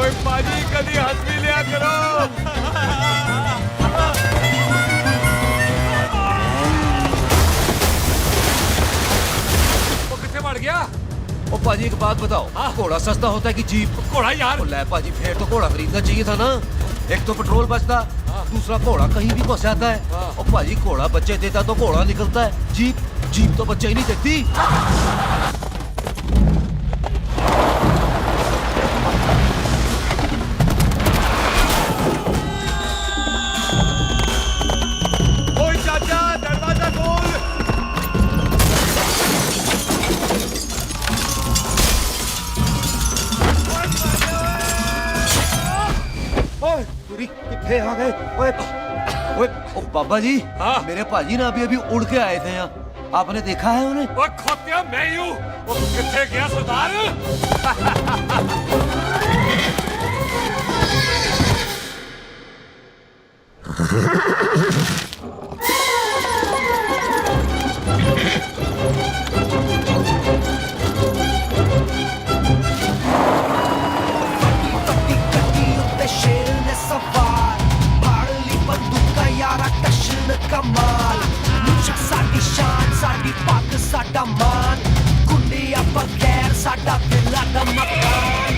ओए पाजी कभी हंस भी लिया करो। वो कितने बढ़ गया? ओ पाजी एक बात बताओ, घोड़ा सस्ता होता है कि जीप? घोड़ा यार। ले पाजी फिर तो घोड़ा खरीदना चाहिए था ना। एक तो पेट्रोल बचता, दूसरा घोड़ा कहीं भी फंस जाता है। और पाजी घोड़ा बच्चे देता तो घोड़ा निकलता है, जीप तो बच्चे ही नहीं देती। ओए चाचा दरवाजा खोल। ओए पूरी कितने आ गए? ओए ओए ओ बाबा जी, मेरे पाजी ना अभी उड़ के आए थे यहाँ, आपने देखा है उन्हें? वो खोतिया मैं ही हूँ। वो कितने गया सरदार? ਉੱਤੇ ਸ਼ੇਰ ਨੇ ਸਵਾਰ ਫੜ ਲਈ ਬੰਦੂਕਾਂ ਯਾਰਾ ਟਸ਼ਨ ਕਮਾਲ ਮੁੱਛਾਂ ਸਾਡੀ ਸ਼ਾਨ ਸਾਡੀ ਪੱਗ ਸਾਡਾ ਮਾਨ ਗੁੰਡਿਆਂ ਬਗੈਰ ਸਾਡਾ ਦਿਲਾਂ ਦਾ ਮਕਾਨ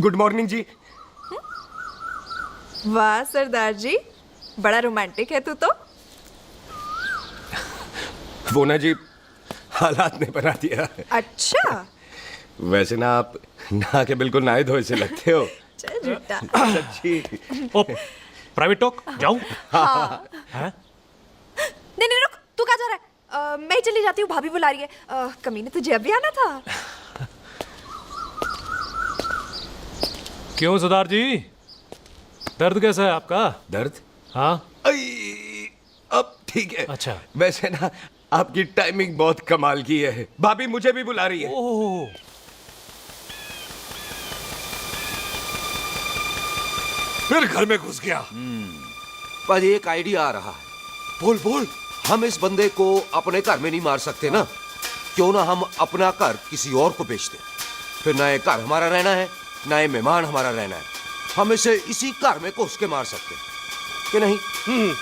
गुड मॉर्निंग जी। वाह सरदार जी, बड़ा रोमांटिक है तू तो। वो ना जी हालात ने बना दिया। अच्छा। वैसे ना आप नहा के बिल्कुल नहाए धोए से लगते हो। चल झूठा। सच्ची। ओ प्राइवेट टॉक जाऊं? हाँ। नहीं नहीं रुक, तू कहाँ जा रहा है? मैं ही चली जाती हूँ, भाभी बुला रही है। कमीने तुझे अभी आना था। क्यों सरदार जी, दर्द कैसा है आपका? दर्द? हाँ अब ठीक है। अच्छा। वैसे ना आपकी टाइमिंग बहुत कमाल की है। भाभी मुझे भी बुला रही है। ओह। फिर घर में घुस गया। पाजी एक आइडिया आ रहा है। बोल बोल। हम इस बंदे को अपने घर में नहीं मार सकते ना, क्यों ना हम अपना घर किसी और को बेच दें। फिर ना ये घर हमारा रहना है, ना ये मेहमान हमारा रहना है। हम इसे इसी घर में घुस के मार सकते हैं कि नहीं?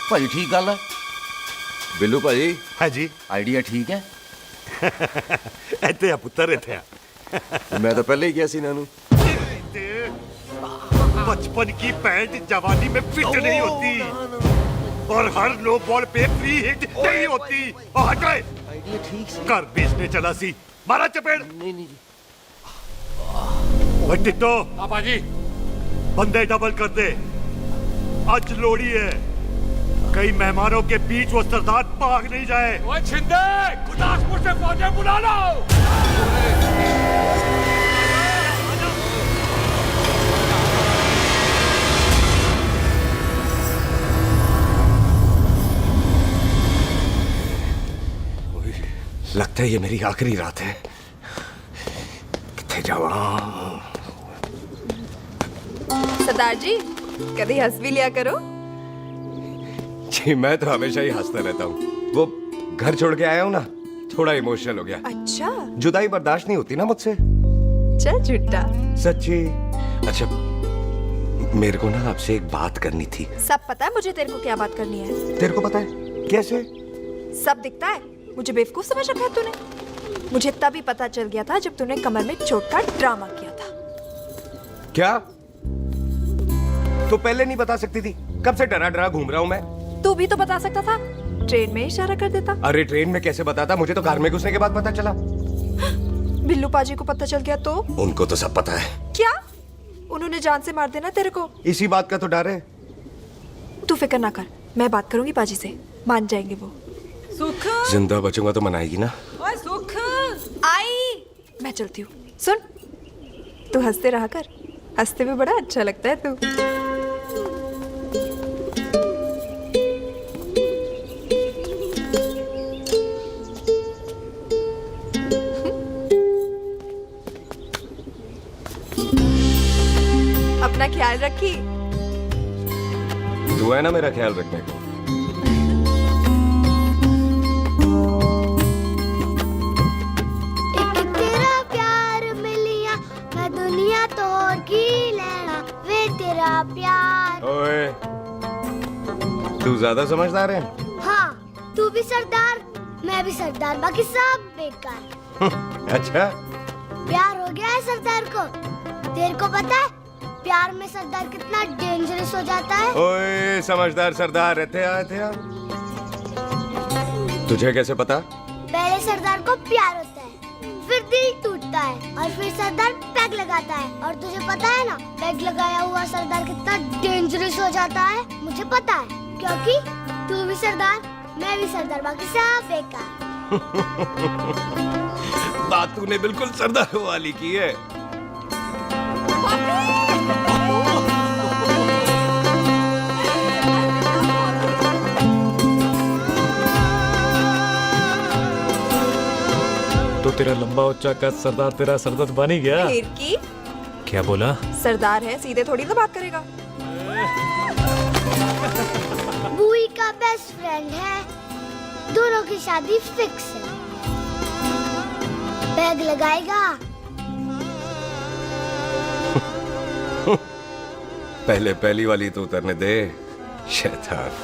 भाजी ठीक गल है। बिल्लू भाजी। हाँ जी। आइडिया ठीक है। ਇੱਥੇ ਆ ਪੁੱਤਰ ਇੱਥੇ तो मैं तो पहले ही किया सी नानू। बचपन की पैंट जवानी में फिट नहीं होती और हर लो बॉल पे फ्री हिट नहीं होती। और हट गए। आइडिया ठीक से। घर बेचने चला सी, मारा चपेड़। नहीं नहीं जी। ओए टिट्टो। हाँ बाजी। बंदे डबल कर दे, आज लोड़ी है, कई मेहमानों के बीच वो सरदार भाग नहीं जाए। ओए छिंदे, गुरदासपुर से फौजें बुला लो। लगता है ये मेरी आखिरी रात है। कितने जावा। सरदार जी कभी हंस भी लिया करो। जी मैं तो हमेशा ही हंसता रहता हूँ। वो घर छोड़ के आया हूँ ना, थोड़ा इमोशनल हो गया। अच्छा जुदाई बर्दाश्त नहीं होती ना मुझसे। चल झूठा। सच्ची। अच्छा मेरे को ना आपसे एक बात करनी थी। सब पता है मुझे तेरे को क्या बात करनी है। तेरे को पता है कैसे? सब दिखता है। मुझे बेवकूफ समझ रखा है तूने। मुझे तभी पता चल गया था जब तूने कमर में चोट का ड्रामा किया था। क्या? तो पहले नहीं बता सकती थी? कब से डरा डरा घूम रहा हूँ मैं। तू भी तो बता सकता था, ट्रेन में इशारा कर देता। अरे ट्रेन में कैसे बताता? मुझे तो कार में घुसने के बाद पता चला। बिल्लू पाजी को पता चल गया तो? उनको तो सब पता है। क्या? उन्होंने जान से मार देना तेरे को। इसी बात का तो डर है। तू फिक्र ना कर, मैं बात करूंगी पाजी से, मान जाएंगे वो। सुख जिंदा बचूंगा तो मनाएगी ना। ओए सुख आई मैं चलती हूँ। सुन तू हंसते रहा कर, हंसते में बड़ा अच्छा लगता है तू। अपना ख्याल रखी। तू है ना मेरा ख्याल रखने को। तेरा प्यार मिलिया मैं दुनिया तोड़ की लेना वे तेरा प्यार। ओए तू ज्यादा समझदार है। हाँ तू भी सरदार मैं भी सरदार, बाकी सब बेकार। अच्छा प्यार हो गया है सरदार को। तेरे को पता है प्यार में सरदार कितना डेंजरस हो जाता है। ओए समझदार सरदार रहते आए। तुझे कैसे पता? पहले सरदार को प्यार होता है, फिर दिल टूटता है और फिर सरदार पैग लगाता है। और तुझे पता है ना पैग लगाया हुआ सरदार कितना डेंजरस हो जाता है। मुझे पता है क्योंकि तू भी सरदार मैं भी सरदार, बाकी सब बेकार। बात तूने बिल्कुल सरदार वाली की है। तो तेरा लंबा उच्चा का सरदार तेरा सरदर्द बन ही गया। फिर की क्या बोला? सरदार है, सीधे थोड़ी तो बात करेगा। बुई का बेस्ट फ्रेंड है, दोनों की शादी फिक्स है। पैग लगाएगा। पहले पहली वाली तो उतरने दे शैतान।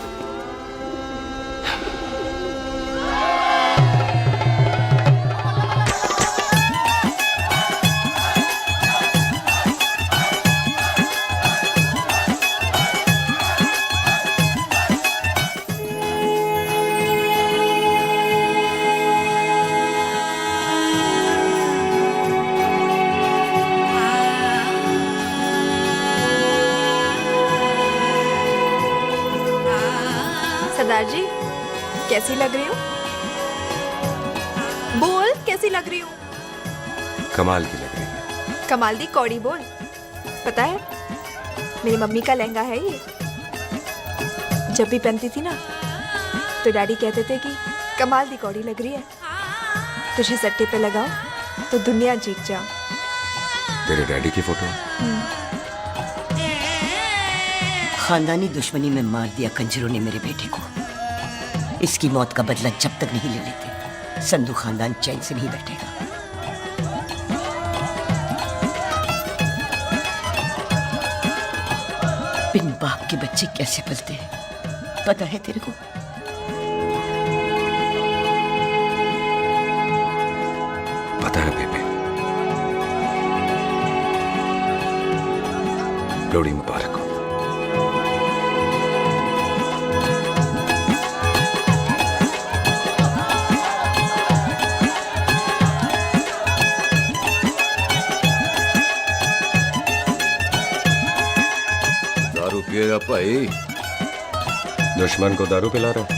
सरदार जी कैसी लग रही हूँ? बोल कैसी लग रही हूँ? कमाल की लग रही है। कमाल दी कौड़ी बोल। पता है मेरी मम्मी का लहंगा है ये। जब भी पहनती थी ना तो डैडी कहते थे कि कमाल दी कौड़ी लग रही है, तुझे सट्टे पे लगाओ तो दुनिया जीत जाओ। तेरे डैडी की फोटो? खानदानी दुश्मनी में मार दिया कंजरों ने मेरे बेटे को। इसकी मौत का बदला जब तक नहीं ले लेते संधू खानदान चैन से नहीं बैठेगा। बिन बाप के बच्चे कैसे पलते हैं पता है तेरे को? पता है बेबे। लोहड़ी मुबारक हो। पिएगा भाई, दुश्मन को दारू पिला रहा है?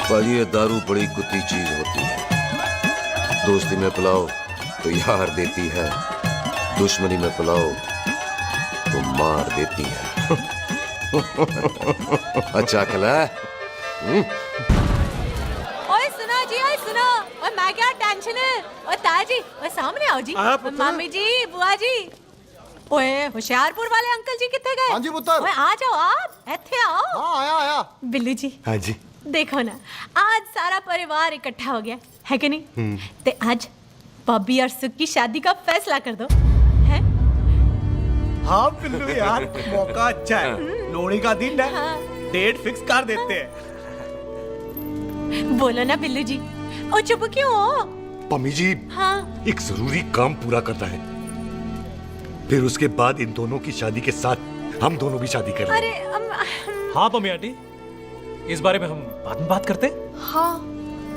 भाजी ये दारू बड़ी कुत्ती चीज होती है। दोस्ती में पिलाओ तो यार देती है, दुश्मनी में पिलाओ तो मार देती है। अच्छा खिला है? ओए सुनो जी, ओए सुनो, ओए मैं क्या टेंशन है? ओए ताजी, ओए सामने आओ जी। मामी जी, बुआ जी। ओए होशियारपुर वाले अंकल जी कितने गए? हाँ जी पुत्र। ओए आ जाओ आप, इत्थे आओ। हाँ आया आया। बिल्लू जी। हाँ जी। देखो ना, आज सारा परिवार इकट्ठा हो गया है कि नहीं? ते आज बॉबी और सुख की शादी का फैसला कर दो, हैं? हाँ बिल्लू यार, मौका अच्छा है। लोहड़ी का दिन है, डेट फिक्स कर देते हैं। बोलो ना बिल्लू जी, ओ चुप क्यों हो? पम्मी जी, हाँ एक जरूरी काम पूरा करना है, फिर उसके बाद इन दोनों की शादी के साथ हम दोनों भी शादी करेंगे। अरे हाँ पम्मी आंटी, इस बारे में हम बाद में बात करते। हाँ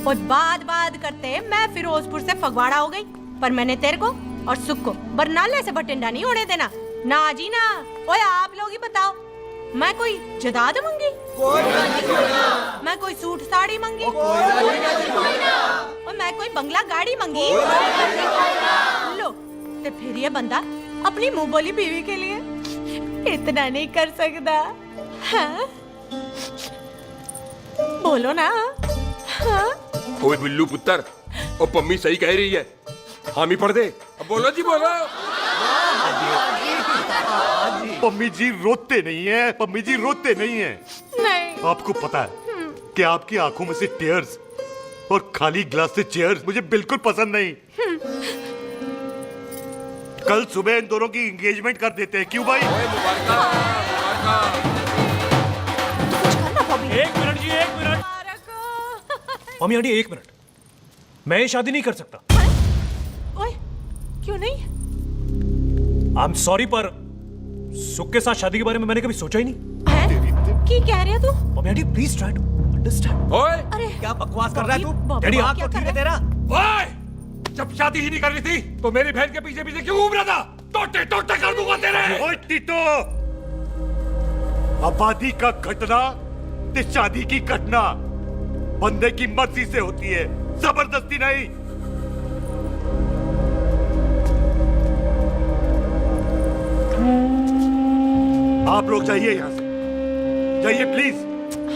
और बात करते मैं फिरोजपुर से फगवाड़ा हो गई, पर मैंने तेरे को और सुख को बरनाले से बठिंडा नहीं होने देना। ना जी ना। ओए आप लोग ही बताओ, मैं कोई जदाद मंगी? मैं कोई सूट साड़ी मंगी? और मैं कोई बंगला गाड़ी मंगी? लो तो फिर ये बंदा अपनी मुंह बोली बीवी के लिए इतना नहीं कर सकता, हाँ? बोलो ना। हाँ? ओए बिल्लू पुत्र, ओ पम्मी सही कह रही है, हामी पढ़ दे। अब बोलो जी, बोलो। पम्मी जी रोते नहीं है, पम्मी जी रोते नहीं है। नहीं। आपको पता है कि आपकी आंखों में से टीयर्स और खाली ग्लास से चेयर्स मुझे बिल्कुल पसंद नहीं। कल सुबह इन दोनों की एंगेजमेंट कर देते हैं, क्यों भाई? एक मिनट जी, एक मिनट। मम्मी आंटी एक मिनट, मैं ये शादी नहीं कर सकता। ओए क्यों नहीं? आई एम सॉरी, पर सुख के साथ शादी के बारे में मैंने कभी सोचा ही नहीं। की कह रहे हो तू? Mummy aunty please try to understand. ओए अरे क्या बकवास कर रहा है तू? डैडी दिमाग आप तो ठीक है तेरा? ओए, जब शादी ही नहीं करनी थी तो मेरी बहन के पीछे पीछे क्यों घूम रहा था? टोटे टोटे कर दूंगा तेरे। ओए टीटो, आबादी का घटना ते शादी की घटना बंदे की मर्जी से होती है, जबरदस्ती नहीं। आप लोग जाइए यहाँ से, जाइए प्लीज।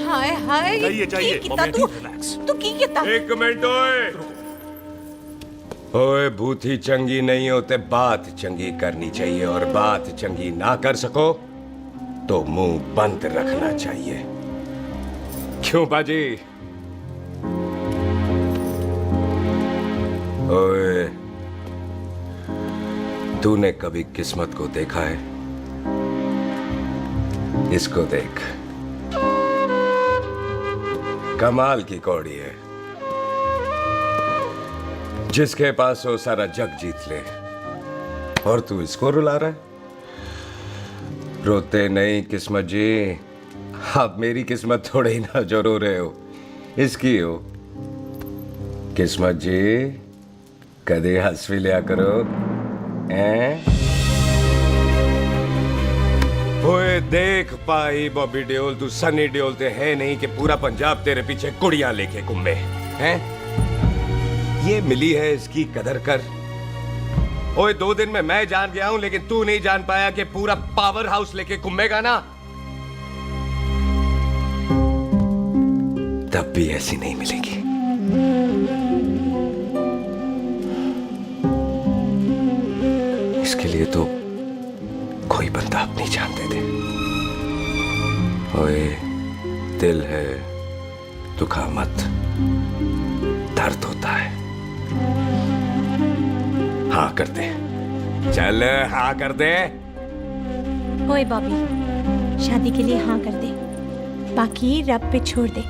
हाय हाय, जाइए, जाइए। की कितना तू की कितना? एक मिनट ओए। ओए भूथी चंगी नहीं होते, बात चंगी करनी चाहिए, और बात चंगी ना कर सको तो मुंह बंद रखना चाहिए। क्यों बाजी? ओए, तूने कभी किस्मत को देखा है? इसको देख, कमाल की कौड़ी है, जिसके पास हो सारा जग जीत ले, और तू इसको रुला रहा है? रोते नहीं किस्मत जी, आप मेरी किस्मत थोड़े ही ना जो रो रहे हो, इसकी हो। किस्मत जी कदे हंस भी लिया करो, हैं? ओए देख पाई बॉबी देओल, तू सनी देओल ते है नहीं कि पूरा पंजाब तेरे पीछे कुड़ियां लेके घूमे, हैं? ये मिली है, इसकी कदर कर। ओए 2 दिन में मैं जान गया हूं, लेकिन तू नहीं जान पाया कि पूरा पावर हाउस लेके घूमेगा ना, तब भी ऐसी नहीं मिलेगी। इसके लिए तो कोई बंदा अपनी जान दे दे। ओए दिल है, दुखा मत, दर्द होता है। हाँ कर दे, चल हाँ कर दे। ओए बॉबी, शादी के लिए हाँ कर दे, बाकी रब पे छोड़ दे।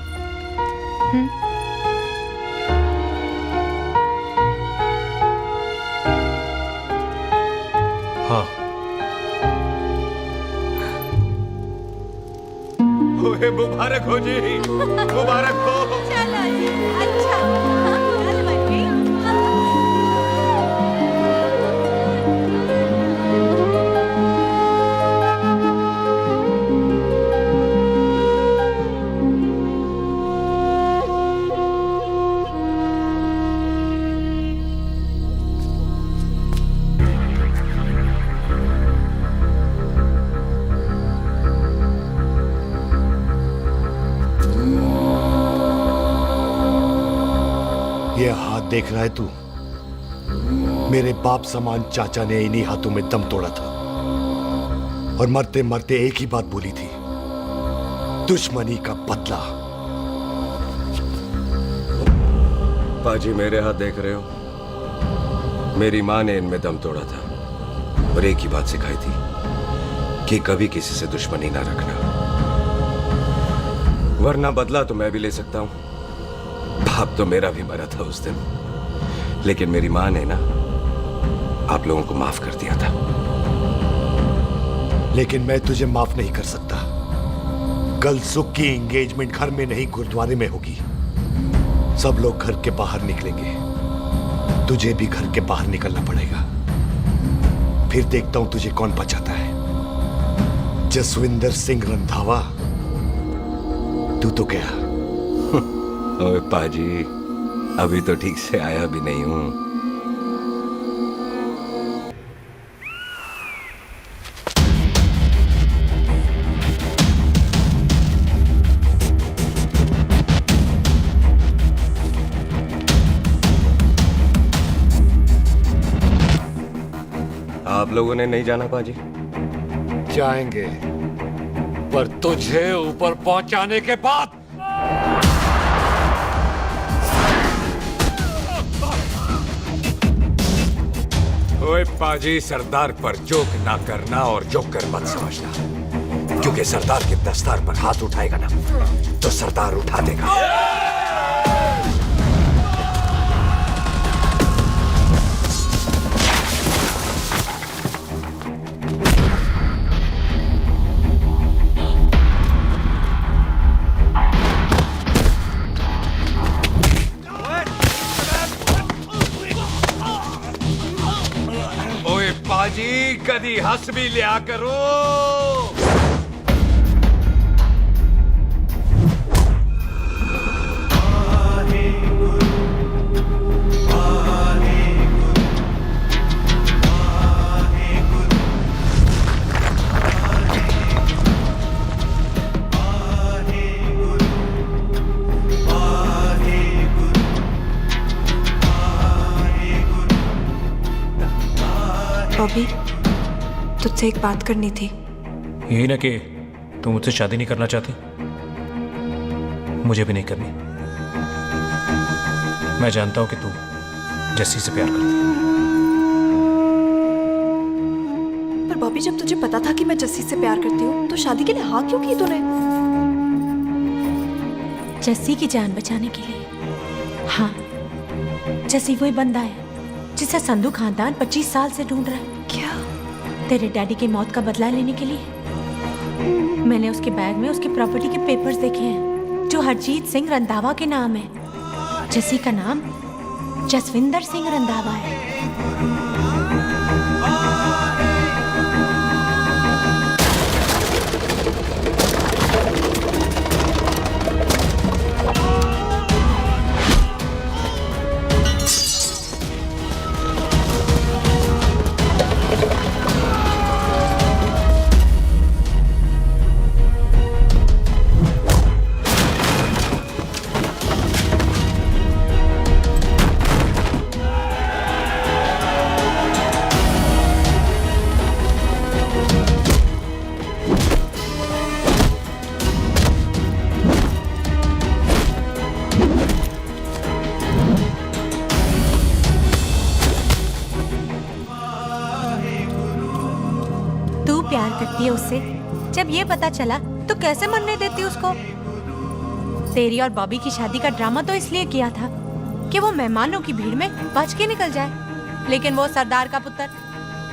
हाँ। ओए मुबारक हो जी, मुबारक हो। चलो जी, अच्छा। चल बच्ची। ये हाथ देख रहा है तू? मेरे बाप समान चाचा ने इन्हीं हाथों में दम तोड़ा था और मरते मरते एक ही बात बोली थी, दुश्मनी का बदला। पाजी मेरे हाथ देख रहे हो? मेरी माँ ने इनमें दम तोड़ा था और एक ही बात सिखाई थी कि कभी किसी से दुश्मनी ना रखना, वरना बदला तो मैं भी ले सकता हूं। बाप तो मेरा भी मरा था उस दिन, लेकिन मेरी माँ ने ना आप लोगों को माफ कर दिया था। लेकिन मैं तुझे माफ नहीं कर सकता। कल सुख की एंगेजमेंट घर में नहीं गुरुद्वारे में होगी। सब लोग घर के बाहर निकलेंगे, तुझे भी घर के बाहर निकलना पड़ेगा। फिर देखता हूं तुझे कौन बचाता है। जसविंदर सिंह रंधावा, तू तो क्या? ओए पाजी, अभी तो ठीक से आया भी नहीं हूं। आप लोगों ने नहीं जाना पाजी? जाएंगे, पर तुझे ऊपर पहुंचाने के बाद। ओए पाजी, सरदार पर जोक ना करना और जोकर मत समझना, क्योंकि सरदार के दस्तार पर हाथ उठाएगा ना तो सरदार उठा देगा। पाजी, कदी हंस भी लिया करो। बॉबी, तुझसे एक बात करनी थी। यही ना कि तुम मुझसे शादी नहीं करना चाहती? मुझे भी नहीं करनी। मैं जानता हूं कि तू जस्सी से प्यार करती है। पर बॉबी, जब तुझे पता था कि मैं जस्सी से प्यार करती हूँ तो शादी के लिए हाँ क्यों की तूने? जस्सी की जान बचाने के लिए। हाँ, जस्सी वही बंदा है जिसे संधू खानदान 25 साल से ढूंढ रहा है। क्या? तेरे डैडी की मौत का बदला लेने के लिए। मैंने उसके बैग में उसकी प्रॉपर्टी के पेपर्स देखे हैं जो हरजीत सिंह रंधावा के नाम है। जस्सी का नाम जसविंदर सिंह रंधावा है। करती है उससे। जब ये पता चला तो कैसे मरने देती उसको? तेरी और बॉबी की शादी का ड्रामा तो इसलिए किया था कि वो मेहमानों की भीड़ में बच के निकल जाए, लेकिन वो सरदार का पुत्र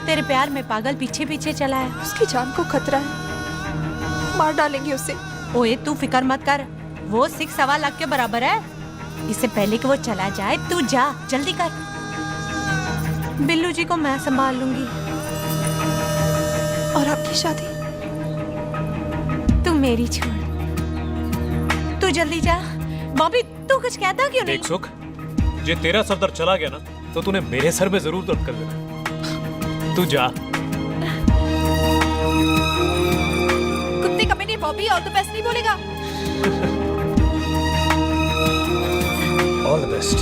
तेरे प्यार में पागल पीछे पीछे चला है। उसकी जान को खतरा है, मार डालेंगे उसे। ओए तू फिक्र मत कर, वो 6.25 लाख के बराबर है। इससे पहले कि वो चला जाए तू जा, जल्दी कर। बिल्लू जी को मैं संभाल लूंगी। और आपकी शादी? तू मेरी छोड़, तू जल्दी जा। बॉबी तू कुछ कहता क्यों नहीं? देख सुख, जे तेरा सरदार चला गया ना तो तूने मेरे सर में जरूर दर्द कर देना। तू जा। कुत्ते कमीने बॉबी, और तो बेस्ट नहीं बोलेगा। All the best.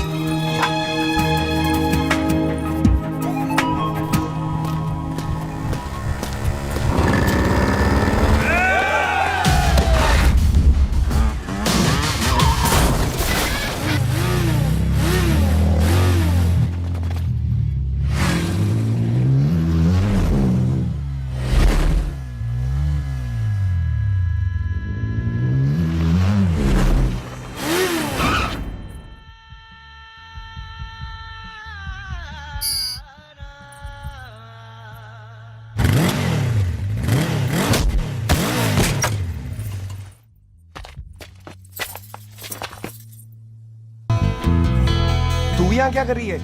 तू यहाँ क्या कर रही है?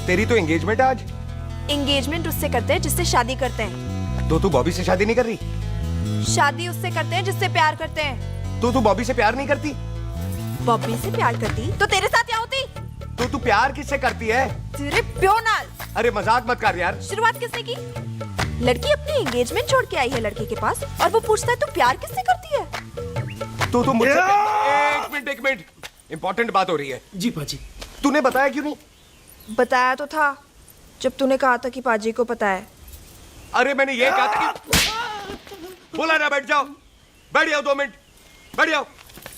तेरी तो एंगेजमेंट है आज। एंगेजमेंट उससे करते हैं जिससे शादी करते हैं। तो तू बॉबी से शादी नहीं कर रही? शादी उससे करते हैं जिससे प्यार करते हैं। तो तू बॉबी से प्यार नहीं करती? बॉबी से प्यार करती तो तेरे साथ क्या होती? तो तू प्यार किससे करती है? तेरे प्यो नाल। अरे मजाक मत कर यार। शुरुआत किसने की? लड़की अपनी एंगेजमेंट छोड़ के आई है लड़के के पास और वो पूछता है तू प्यार किससे करती है? तो मुझसे एक मिनट इंपॉर्टेंट बात हो रही है। जी पाजी। तूने बताया क्यों नहीं? बताया तो था जब तूने कहा था कि पाजी को पता है। अरे मैंने ये कहा था कि बोला ना बैठ जाओ 2 मिनट बैठ जाओ।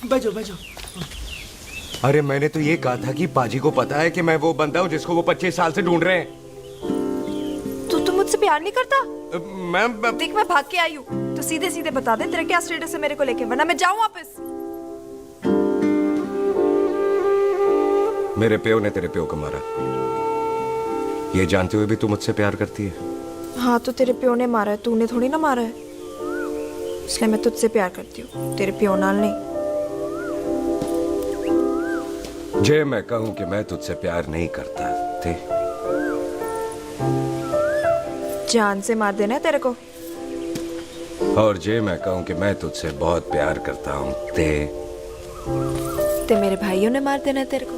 बैठ जाओ। अरे मैंने तो ये कहा था कि पाजी को पता है कि मैं वो बंदा हूँ जिसको वो 25 साल से ढूंढ रहे हैं। तो तू मुझसे प्यार नहीं करता? मैं देख मैं भाग के आई हूँ तो सीधे सीधे बता दे तेरा क्या स्टेटस है मेरे को लेके, वरना मैं जाऊँ वापस। मेरे प्यो ने तेरे प्यो को मारा, ये जानते हुए भी तू मुझसे प्यार करती है? हाँ तो तेरे प्यो ने मारा है, तूने थोड़ी ना मारा है, इसलिए मैं तुझसे प्यार करती हूँ, तेरे प्यो नाल नहीं। जे मैं कहूं कि मैं तुझसे प्यार नहीं करता थे, जान से मार देना है तेरे को। और जे मैं कहूं कि मैं तुझसे बहुत प्यार करता हूं ते मेरे भाइयों ने मार देना है तेरे को।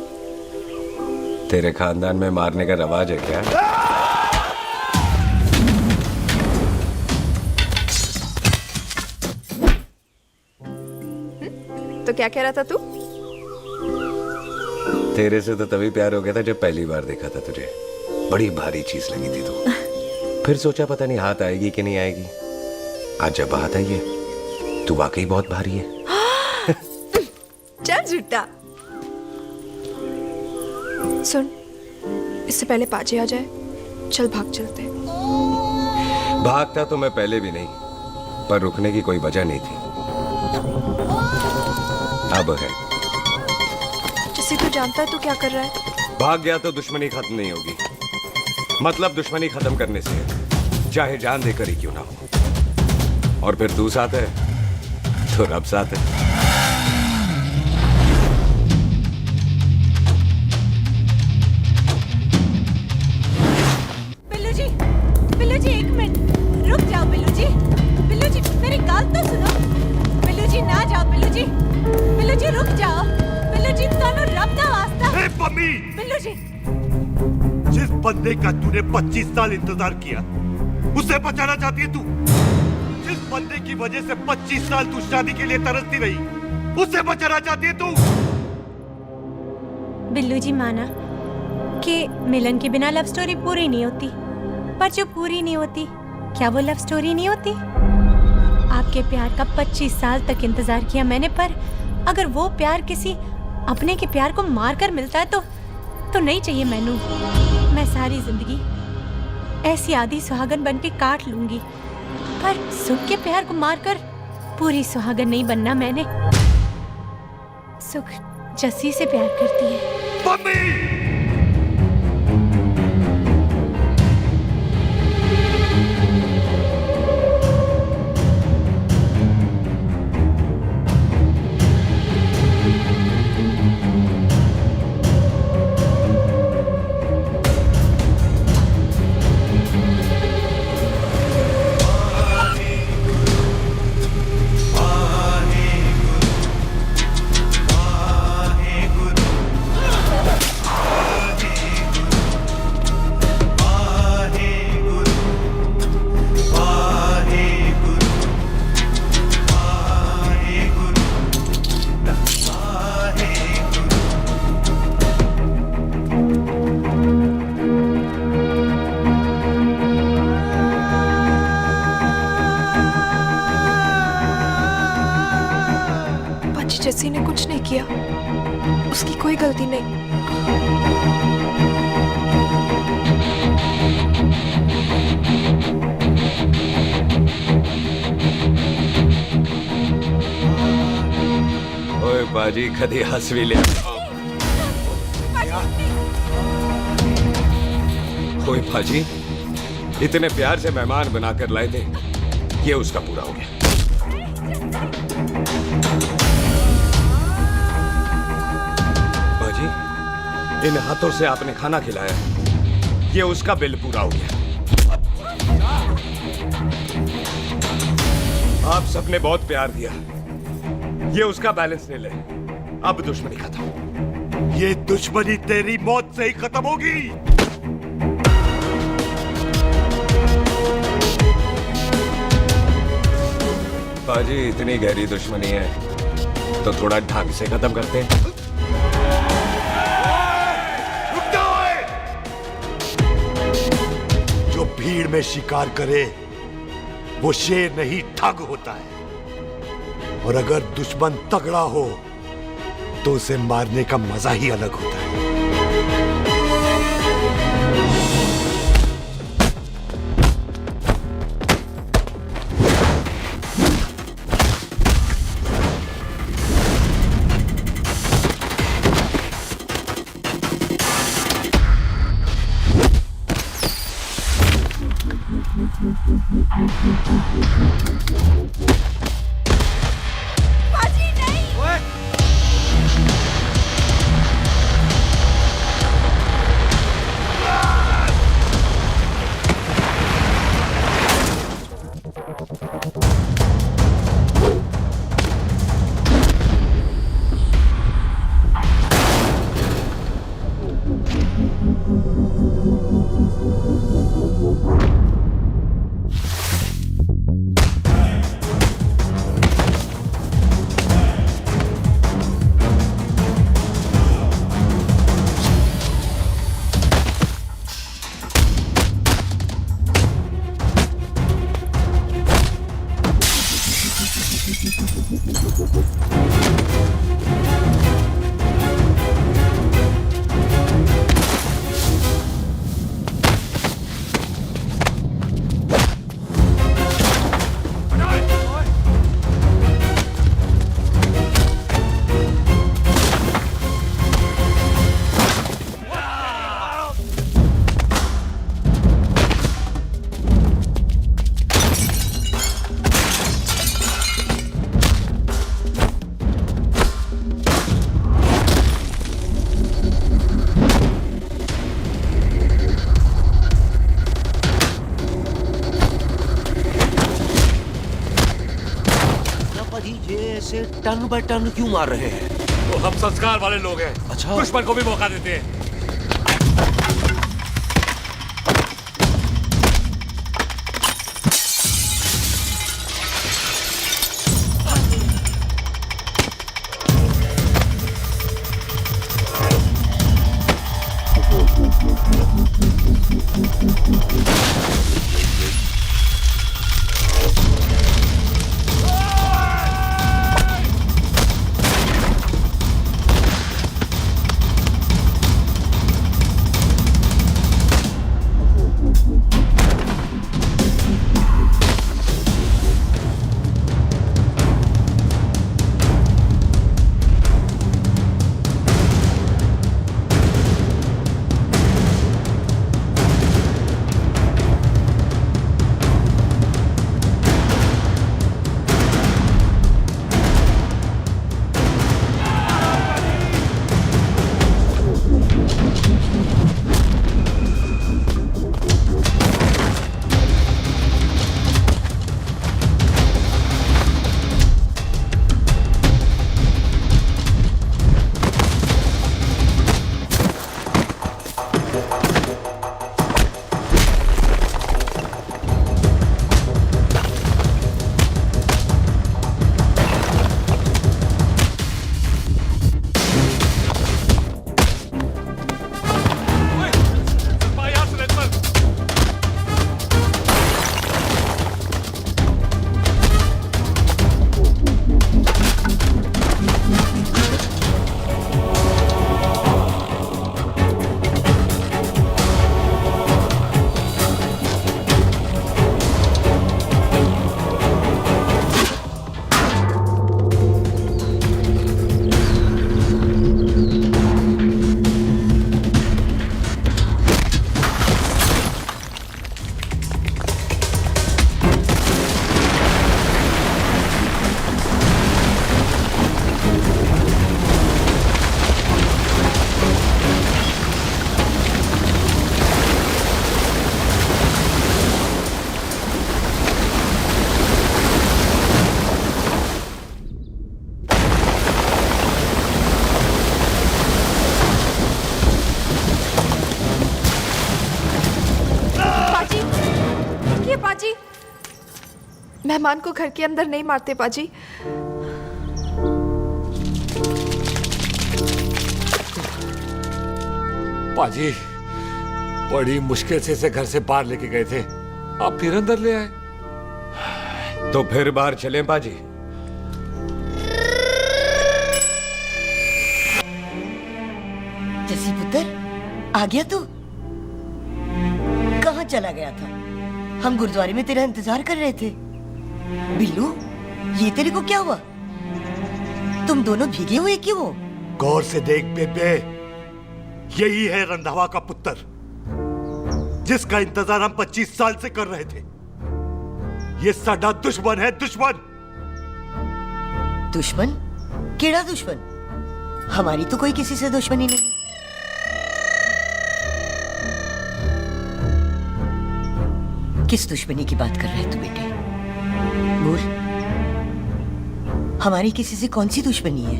तेरे खानदान में मारने का रवाज है क्या? तो क्या कह रहा था तू? तेरे से तो तभी प्यार हो गया था जब पहली बार देखा था तुझे, बड़ी भारी चीज लगी थी तू। फिर सोचा पता नहीं हाथ आएगी कि नहीं आएगी, आज जब हाथ आई है तू वाकई बहुत भारी है। चल झूठा। सुन, इससे पहले पाजी आ जाए, चल भाग चलते। भागता तो मैं पहले भी नहीं, पर रुकने की कोई वजह नहीं थी, अब है। जैसे तू जानता है तू क्या कर रहा है। भाग गया तो दुश्मनी खत्म नहीं होगी, मतलब दुश्मनी खत्म करने से चाहे जान देकर ही क्यों ना हो। और फिर तू साथ है तो रब साथ है। बिल्लू जी 1 मिनट रुक जाओ। बिल्लू जी मेरी बात तो सुनो। बिल्लू जी ना जाओ। बिल्लू जी रुक जाओ। बिल्लू जी दोनों रब दा वास्ता। ए पम्मी, बिल्लू जी जिस बंदे का तूने 25 साल इंतजार किया उसे बचाना चाहती है तू? जिस बंदे की वजह से 25 साल तू शादी के लिए तरसती रही उसे बचाना चाहती है तू? बिल्लू जी माना कि मिलन के बिना लव स्टोरी पूरी नहीं होती, पर जो पूरी नहीं होती क्या वो लव स्टोरी नहीं होती? आपके प्यार का 25 साल तक इंतजार किया मैंने, पर अगर वो प्यार किसी अपने के प्यार को मारकर मिलता है तो नहीं चाहिए मैनू। मैं सारी जिंदगी ऐसी आधी सुहागन बन के काट लूंगी, पर सुख के प्यार को मारकर पूरी सुहागन नहीं बनना मैंने। सुख जस्सी से प्यार करती है। जस्सी ने कुछ नहीं किया, उसकी कोई गलती नहीं। ओए बाजी कदी हंस भी लिया। ओए बाजी इतने प्यार से मेहमान बनाकर लाए थे, ये उसका पूरा हो गया। इन हाथों से आपने खाना खिलाया, ये उसका बिल पूरा हो गया। आप सबने बहुत प्यार दिया, ये उसका बैलेंस ले ले। अब दुश्मनी खत्म। ये दुश्मनी तेरी मौत से ही खत्म होगी। बाजी, इतनी गहरी दुश्मनी है तो थोड़ा ढंग से खत्म करते हैं। जो भीड़ में शिकार करे वो शेर नहीं ठग होता है, और अगर दुश्मन तगड़ा हो तो उसे मारने का मजा ही अलग होता है। ऐसे टन बाय टन क्यों मार रहे हैं? तो हम संस्कार वाले लोग हैं। अच्छा, दुश्मन को भी मौका देते हैं। मेहमान को घर के अंदर नहीं मारते पाजी। पाजी, बड़ी मुश्किल से इसे घर से बाहर लेके गए थे, आप फिर अंदर ले आए। तो फिर बाहर चलें पाजी। जसी पुत्र, आ गया तू? कहाँ चला गया था? हम गुरुद्वारे में तेरा इंतजार कर रहे थे। बिल्लू, ये तेरे को क्या हुआ? तुम दोनों भीगे हुए क्यों हो? गौर से देख बेबे, यही है रंधावा का पुत्र, जिसका इंतजार हम 25 साल से कर रहे थे। ये साडा दुश्मन है, दुश्मन। दुश्मन? केड़ा दुश्मन? हमारी तो कोई किसी से दुश्मनी नहीं। किस दुश्मनी की बात कर रहे तू बेटे? बोल, हमारी किसी से कौन सी दुश्मनी है?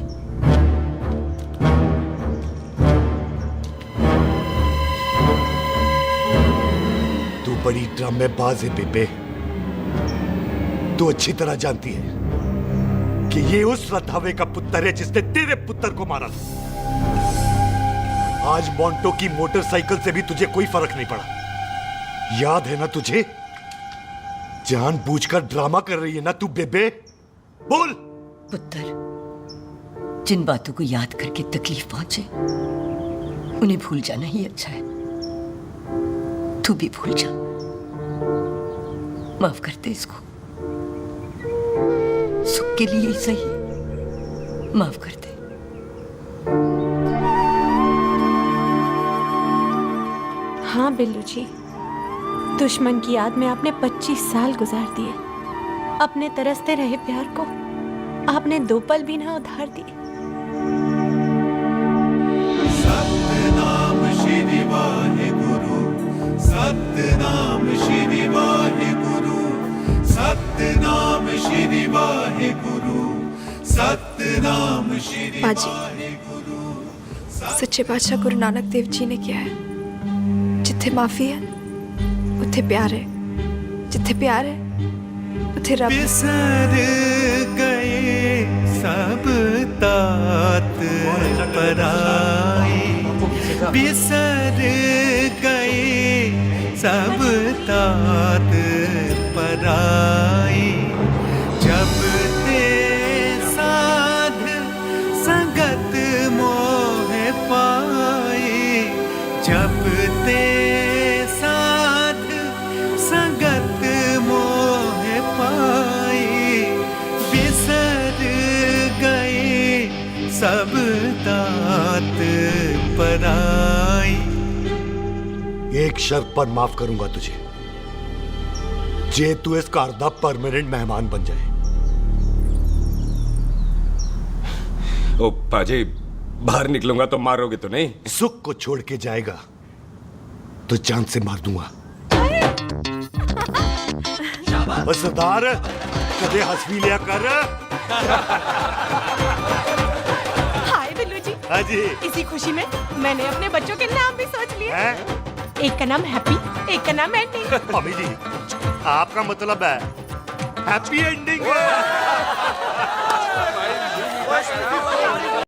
तू बड़ी ड्रामेबाज है बेबे। तू अच्छी तरह जानती है कि ये उस रंधावे का पुत्र है जिसने तेरे पुत्र को मारा था। आज मोंटो की मोटरसाइकिल से भी तुझे कोई फर्क नहीं पड़ा। याद है ना तुझे? जानबूझकर ड्रामा कर रही है ना तू बेबे? बोल। पुत्र, जिन बातों को याद करके तकलीफ पहुंचे उन्हें भूल जाना ही अच्छा है। तू भी भूल जा। माफ कर दे इसको, सुख के लिए ही सही, माफ कर दे। हाँ बिल्लू जी, दुश्मन की याद में आपने 25 साल गुजार दिए। अपने तरसते रहे प्यार को आपने 2 पल भी ना उधार दिए। सतनाम श्री वाहेगुरु, सतनाम श्री वाहेगुरु, सतनाम श्री वाहेगुरु, सतनाम श्री पाजी, सच्चे बादशाह गुरु नानक देव जी ने किया है, जिथे माफी है उथे प्यार है, जिथे प्यार है उथे रब। बिसर गए सब तात पराई, बिसर गए सब तात पराई। जब ते साध संगत मोह पाए, जब ते साध संगत मोह पाए, बिसर गए सब तात पराई। एक शर्त पर माफ करूंगा तुझे, जे तू इस घर दा परमानेंट मेहमान बन जाए। ओ पाजी, बाहर निकलूंगा तो मारोगे तो नहीं? सुख को छोड़ के जाएगा तो जान से मार दूंगा। सरदार, कदे हंस भी लिया कर। हाय बिल्लू जी। हाँ जी। इसी खुशी में मैंने अपने बच्चों के नाम भी सोच लिए। एक का नाम हैप्पी, एक का नाम एंडिंग। अभी जी, आपका मतलब है हैप्पी एंडिंग।